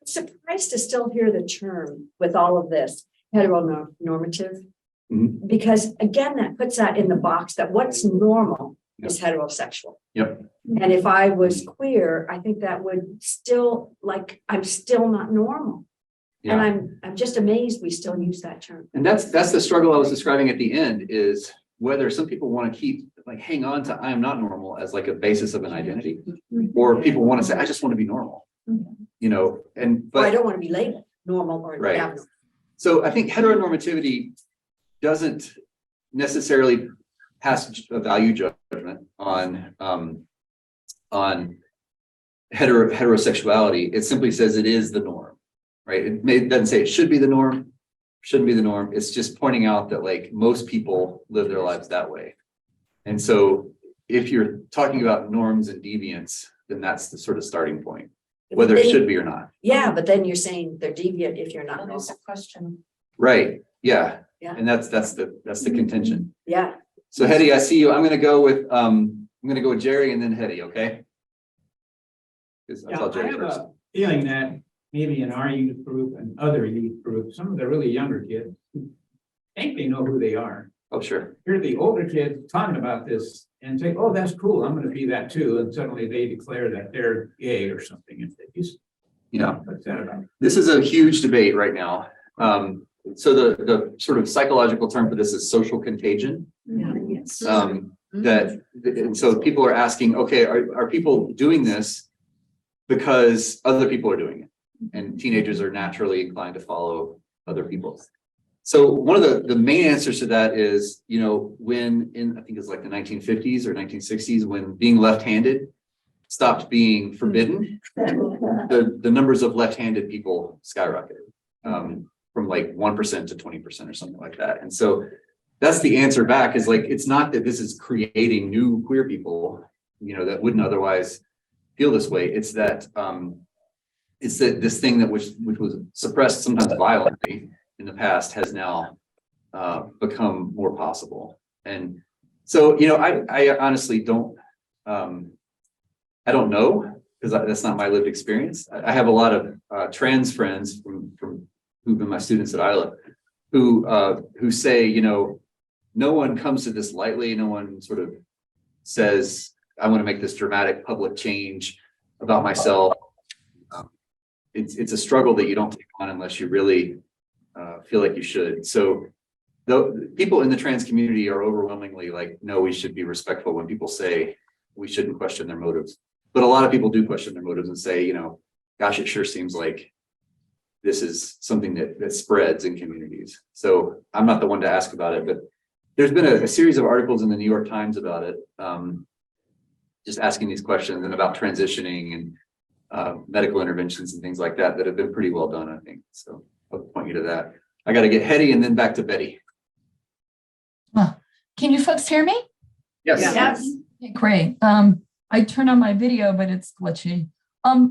[SPEAKER 4] Surprised to still hear the term with all of this heteronormative.
[SPEAKER 2] Mhm.
[SPEAKER 4] Because again, that puts that in the box that what's normal is heterosexual.
[SPEAKER 2] Yep.
[SPEAKER 4] And if I was queer, I think that would still, I'm still not normal.
[SPEAKER 2] Yeah.
[SPEAKER 4] And I'm just amazed we still use that term.
[SPEAKER 2] And that's the struggle I was describing at the end, is whether some people want to hang on to I am not normal as like a basis of an identity, or people want to say, I just want to be normal, but
[SPEAKER 4] I don't want to be labeled normal or
[SPEAKER 2] Right.
[SPEAKER 4] abnormal.
[SPEAKER 2] So I think heteronormativity doesn't necessarily pass a value judgment on heterosexuality. It simply says it is the norm, right? It doesn't say it should be the norm, shouldn't be the norm. It's just pointing out that like most people live their lives that way. And so if you're talking about norms and deviance, then that's the sort of starting point, whether it should be or not.
[SPEAKER 4] Yeah, but then you're saying they're deviant if you're not normal.
[SPEAKER 8] There's a question.
[SPEAKER 2] Right. Yeah.
[SPEAKER 4] Yeah.
[SPEAKER 2] And that's the contention.
[SPEAKER 4] Yeah.
[SPEAKER 2] So Hetty, I see you. I'm gonna go with Jerry and then Hetty, okay? 'Cause I saw
[SPEAKER 10] I
[SPEAKER 2] Jerry
[SPEAKER 10] have
[SPEAKER 2] first.
[SPEAKER 10] a feeling that maybe in our youth group and other youth groups, some of the really younger kids think they know who they are.
[SPEAKER 2] Oh, sure.
[SPEAKER 10] hear the older kids talking about this and say, oh, that's cool, I'm gonna be that too, and suddenly they declare that they're gay or something, and they just,
[SPEAKER 2] Yeah.
[SPEAKER 10] what's that about?
[SPEAKER 2] This is a huge debate right now. So the sort of psychological term for this is social contagion.
[SPEAKER 4] Yes.
[SPEAKER 2] And so people are asking, okay, are people doing this because other people are doing it? And teenagers are naturally inclined to follow other people. So one of the main answers to that is, you know, when I think it's like the 1950s or 1960s, when being left-handed stopped being forbidden, the numbers of left-handed people skyrocketed from like 1% to 20% or something like that. And so that's the answer back, is like, it's not that this is creating new queer people, you know, that wouldn't otherwise feel this way. It's that this thing that which was suppressed sometimes violently in the past has now become more possible. And so, you know, I honestly don't I don't know, because that's not my lived experience. I have a lot of trans friends from who've been my students at Isla, who say, you know, no one comes to this lightly. No one sort of says, I want to make this dramatic public change about myself. It's a struggle that you don't take on unless you really feel like you should. So the people in the trans community are overwhelmingly like, no, we should be respectful when people say we shouldn't question their motives. But a lot of people do question their motives and say, you know, gosh, it sure seems like this is something that spreads in communities. So I'm not the one to ask about it, but there's been a series of articles in the New York Times about it, just asking these questions and about transitioning and medical interventions and things like that have been pretty well done, I think. So I'll point you to that. I got to get Hetty and then back to Betty.
[SPEAKER 11] Can you folks hear me?
[SPEAKER 2] Yes.
[SPEAKER 7] Yes.
[SPEAKER 11] Okay, great. I turned on my video, but it's glitchy.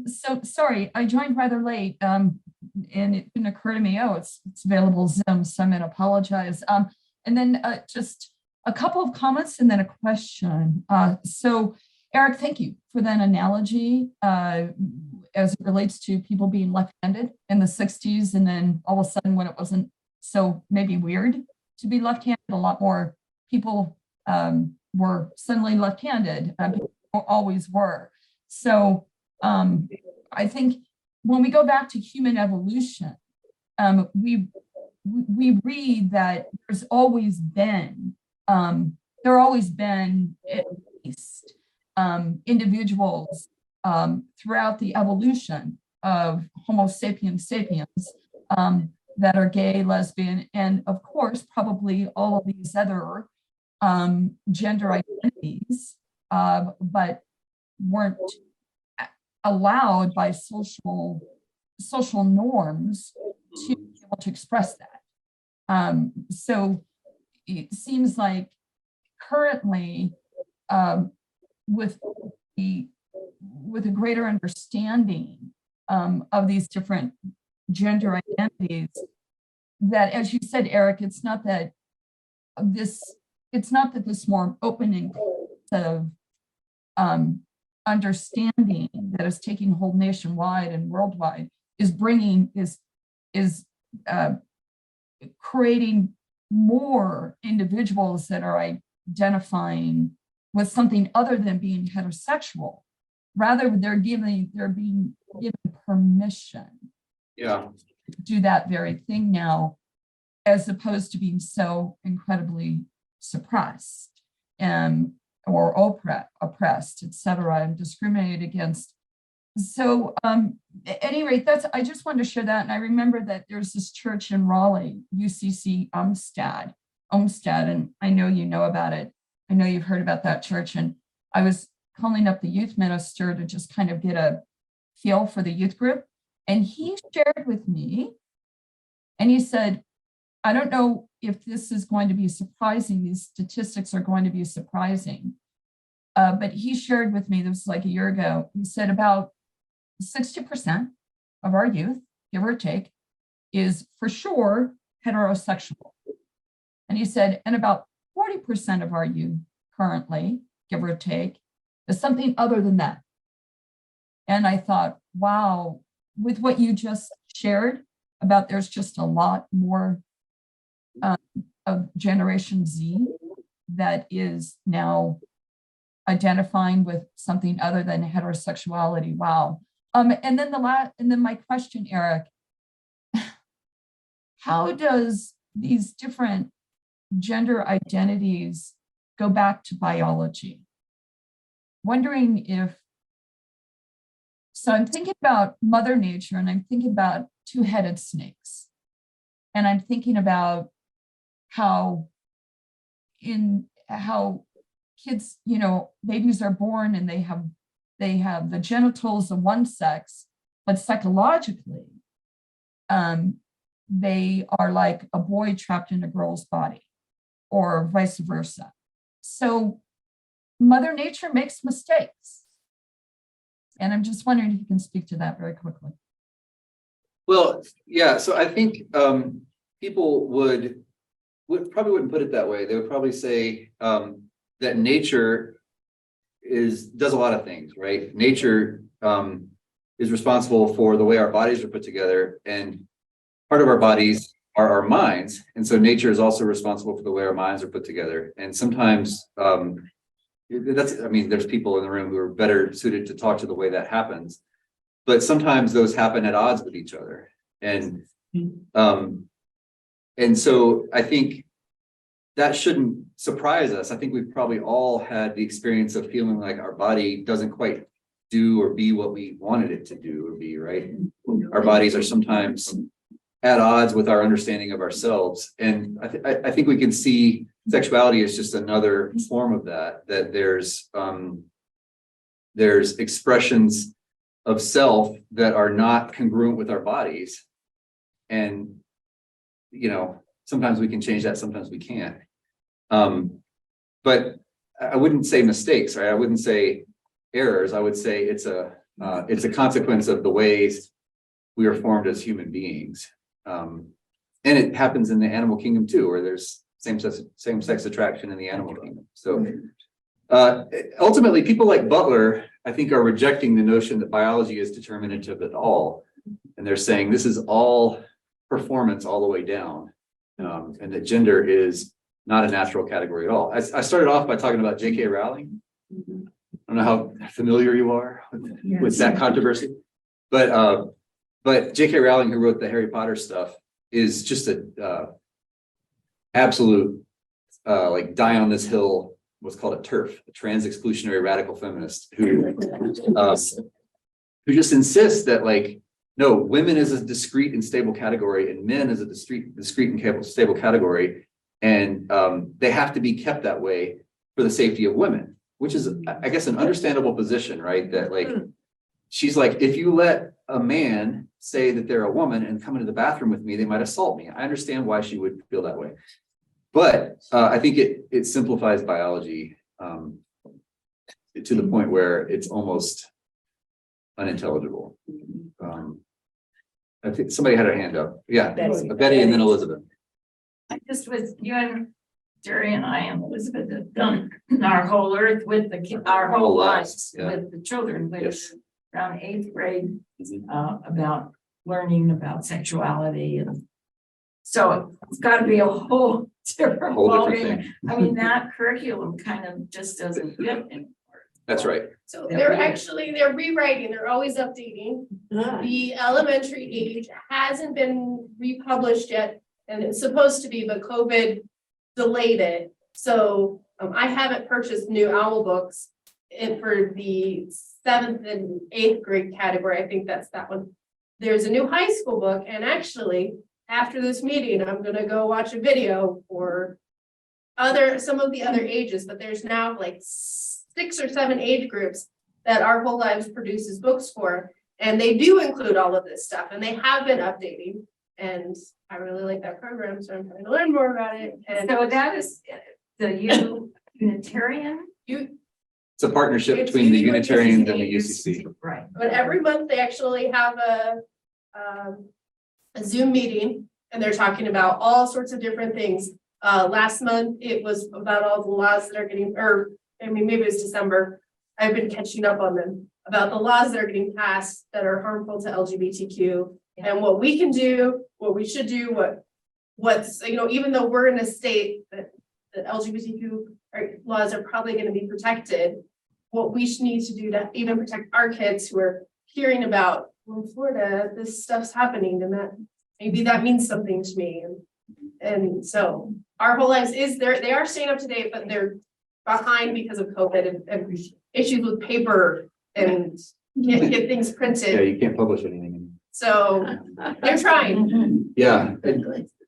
[SPEAKER 11] So sorry, I joined rather late. And it didn't occur to me, oh, it's available Zoom, so I'm gonna apologize. And then just a couple of comments and then a question. So Eric, thank you for that analogy as it relates to people being left-handed in the 60s. And then all of a sudden when it wasn't so maybe weird to be left-handed, a lot more people were suddenly left-handed. People always were. So I think when we go back to human evolution, we read that there are always been at least individuals throughout the evolution of Homo sapiens sapiens that are gay, lesbian, and of course, probably all of these other gender identities, but weren't allowed by social norms to be able to express that. So it seems like currently, with a greater understanding of these different gender identities, that, as you said, Eric, it's not that this more open and inclusive understanding that is taking hold nationwide and worldwide is creating more individuals that are identifying with something other than being heterosexual. Rather, they're being given permission
[SPEAKER 2] Yeah.
[SPEAKER 11] to do that very thing now, as opposed to being so incredibly suppressed or oppressed, etc., and discriminated against. So at any rate, I just wanted to share that. And I remember that there's this church in Raleigh, UCC Olmsted, and I know you know about it. I know you've heard about that church. And I was calling up the youth minister to just kind of get a feel for the youth group. And he shared with me, and he said, I don't know if this is going to be surprising. These statistics are going to be surprising. But he shared with me, this was like a year ago, he said about 60% of our youth, give or take, is for sure heterosexual. And he said, and about 40% of our youth currently, give or take, is something other than that. And I thought, wow, with what you just shared about there's just a lot more of Generation Z that is now identifying with something other than heterosexuality. Wow. And then my question, Eric, how does these different gender identities go back to biology? Wondering if, so I'm thinking about Mother Nature and I'm thinking about two-headed snakes. And I'm thinking about how kids, babies are born and they have the genitals of one sex, but psychologically, they are like a boy trapped in a girl's body or vice versa. So Mother Nature makes mistakes. And I'm just wondering if you can speak to that very quickly.
[SPEAKER 2] Well, yeah, so I think people would probably wouldn't put it that way. They would probably say that nature does a lot of things, right? Nature is responsible for the way our bodies are put together, and part of our bodies are our minds. And so nature is also responsible for the way our minds are put together. And sometimes there's people in the room who are better suited to talk to the way that happens, but sometimes those happen at odds with each other. And so I think that shouldn't surprise us. I think we've probably all had the experience of feeling like our body doesn't quite do or be what we wanted it to do or be, right? Our bodies are sometimes at odds with our understanding of ourselves. And I think we can see sexuality as just another form of that, that there's expressions of self that are not congruent with our bodies. And, sometimes we can change that, sometimes we can't. But I wouldn't say mistakes, right? I wouldn't say errors. I would say it's a consequence of the ways we are formed as human beings. And it happens in the animal kingdom too, where there's same-sex attraction in the animal kingdom. So ultimately, people like Butler, I think, are rejecting the notion that biology is determinative at all. And they're saying this is all performance all the way down, and that gender is not a natural category at all. I started off by talking about J.K. Rowling. I don't know how familiar you are with that controversy, but J.K. Rowling, who wrote the Harry Potter stuff, is just a absolute die on this hill, what's called a TERF, a trans exclusionary radical feminist, who just insists that no, women is a discrete and stable category, and men is a discrete and stable category, and they have to be kept that way for the safety of women, which is, I guess, an understandable position, right? That she's like, if you let a man say that they're a woman and come into the bathroom with me, they might assault me. I understand why she would feel that way, but I think it simplifies biology to the point where it's almost unintelligible. I think somebody had a hand up. Yeah, Betty and then Elizabeth.
[SPEAKER 5] I just was, you and Jerry and I and Elizabeth have done our whole earth with our whole lives with the children, which around 8th grade, about learning about sexuality. And so it's got to be a whole different ballgame. I mean, that curriculum kind of just doesn't fit anymore.
[SPEAKER 2] That's right.
[SPEAKER 9] So they're rewriting, they're always updating. The elementary age hasn't been republished yet, and it's supposed to be, but COVID delayed it. So I haven't purchased new OWL books for the 7th and 8th grade category. I think that's that one. There's a new high school book, and actually after this meeting, I'm gonna go watch a video for some of the other ages, but there's now 6 or 7 age groups that Our Whole Lives produces books for, and they do include all of this stuff, and they have been updating, and I really like that program, so I'm trying to learn more about it. And
[SPEAKER 5] so that is the Unitarian.
[SPEAKER 2] It's a partnership between the Unitarians and the UCC.
[SPEAKER 5] Right.
[SPEAKER 9] But every month they actually have a Zoom meeting, and they're talking about all sorts of different things. Last month it was about all the laws that are getting, maybe it was December. I've been catching up on them about the laws that are getting passed that are harmful to LGBTQ and what we can do, what we should do, what what's, even though we're in a state that the LGBTQ laws are probably going to be protected, what we should need to do to even protect our kids who are hearing about, well, in Florida, this stuff's happening, and that maybe that means something to me. And so our whole lives they are staying up to date, but they're behind because of COVID and issues with paper and can't get things
[SPEAKER 2] Yeah,
[SPEAKER 9] printed.
[SPEAKER 2] you can't publish anything.
[SPEAKER 9] So they're trying.
[SPEAKER 2] Yeah,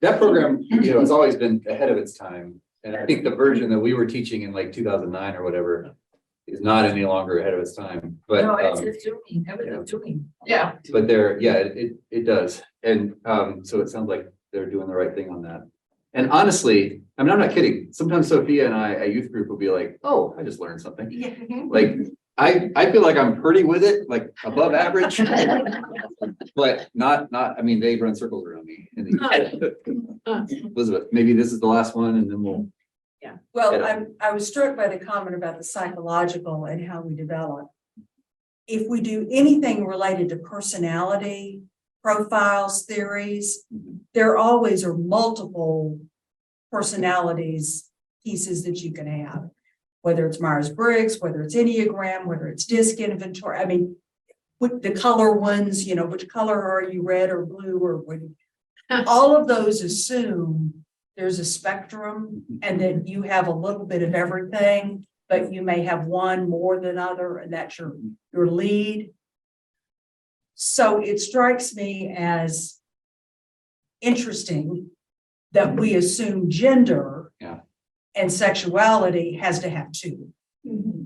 [SPEAKER 2] that program, has always been ahead of its time. And I think the version that we were teaching in like 2009 or whatever is not any longer ahead of its time, but.
[SPEAKER 5] No, it's doing, everything's doing.
[SPEAKER 9] Yeah.
[SPEAKER 2] But it does. And so it sounds like they're doing the right thing on that. And honestly, I'm not kidding. Sometimes Sophia and I, at youth group, will be like, oh, I just learned something. Like, I feel like I'm pretty with it, like above average. But not, they run circles around me. Elizabeth, maybe this is the last one and then we'll.
[SPEAKER 4] Yeah.
[SPEAKER 12] Well, I was struck by the comment about the psychological and how we develop. If we do anything related to personality, profiles, theories, there always are multiple personalities pieces that you can have, whether it's Myers-Briggs, whether it's Enneagram, whether it's disc inventory. With the color ones, which color are you, red or blue, or all of those assume there's a spectrum and that you have a little bit of everything, but you may have one more than other, and that's your lead. So it strikes me as interesting that we assume gender and sexuality has to have two.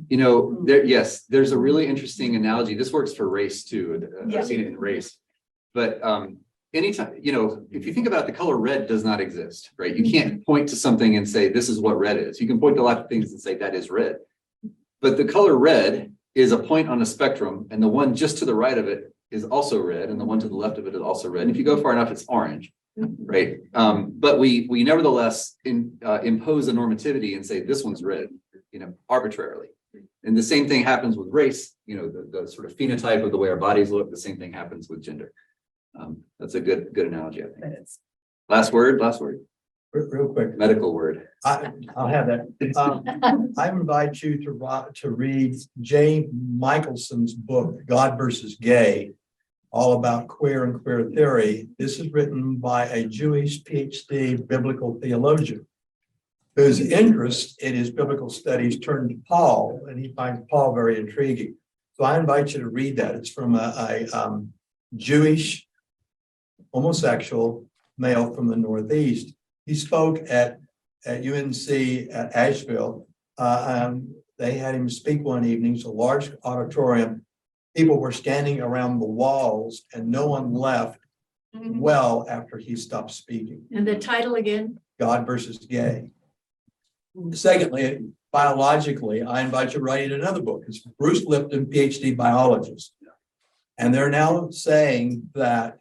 [SPEAKER 2] There's a really interesting analogy. This works for race too. I've seen it in race. But anytime, if you think about it, the color red does not exist, right? You can't point to something and say, this is what red is. You can point to a lot of things and say that is red. But the color red is a point on a spectrum, and the one just to the right of it is also red, and the one to the left of it is also red. And if you go far enough, it's orange, right? But we nevertheless impose a normativity and say this one's red, arbitrarily. And the same thing happens with race, the sort of phenotype of the way our bodies look. The same thing happens with gender. That's a good analogy, I think. Last word.
[SPEAKER 6] Real quick.
[SPEAKER 2] Medical word.
[SPEAKER 6] I'll have that. I invite you to read Jay Michelson's book, God versus Gay, all about queer and queer theory. This is written by a Jewish PhD biblical theologian whose interest in his biblical studies turned to Paul, and he finds Paul very intriguing. So I invite you to read that. It's from a Jewish homosexual male from the Northeast. He spoke at UNC at Asheville. They had him speak one evening. It's a large auditorium. People were standing around the walls and no one left well after he stopped speaking.
[SPEAKER 4] And the title again?
[SPEAKER 6] God versus Gay. Secondly, biologically, I invite you to write another book. It's Bruce Lipton, PhD biologist. And they're now saying that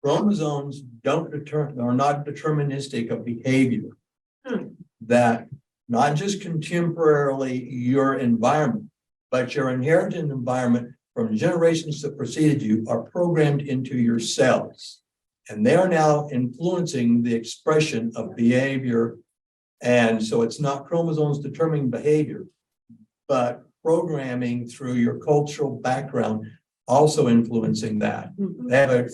[SPEAKER 6] chromosomes are not deterministic of behavior. That not just contemporarily your environment, but your inherited environment from generations that preceded you are programmed into your cells. And they are now influencing the expression of behavior. And so it's not chromosomes determining behavior, but programming through your cultural background also influencing that. They have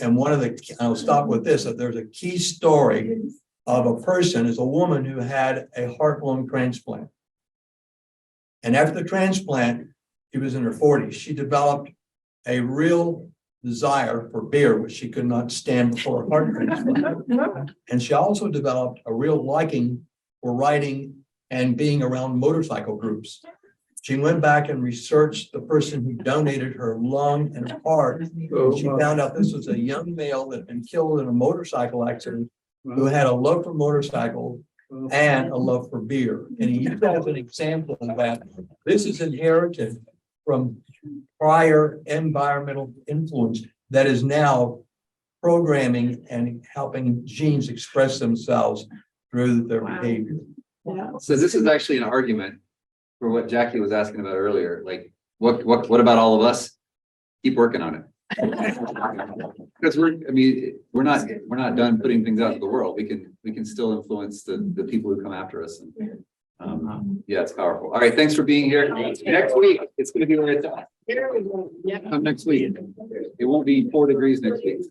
[SPEAKER 6] I'll stop with this, that there's a key story of a person, is a woman who had a heart-lung transplant. And after the transplant, she was in her 40s. She developed a real desire for beer, which she could not stand before a heart transplant. And she also developed a real liking for riding and being around motorcycle groups. She went back and researched the person who donated her lung and heart. She found out this was a young male that had been killed in a motorcycle accident who had a love for motorcycles and a love for beer. And he used that as an example that this is inherited from prior environmental influence that is now programming and helping genes express themselves through their behavior.
[SPEAKER 2] So this is actually an argument for what Jackie was asking about earlier. Like, what about all of us? Keep working on it. Because we're not done putting things out to the world. We can still influence the people who come after us. And, yeah, it's powerful. All right, thanks for being here. Next week, it's gonna be right there. Come next week. It won't be 4 degrees next week.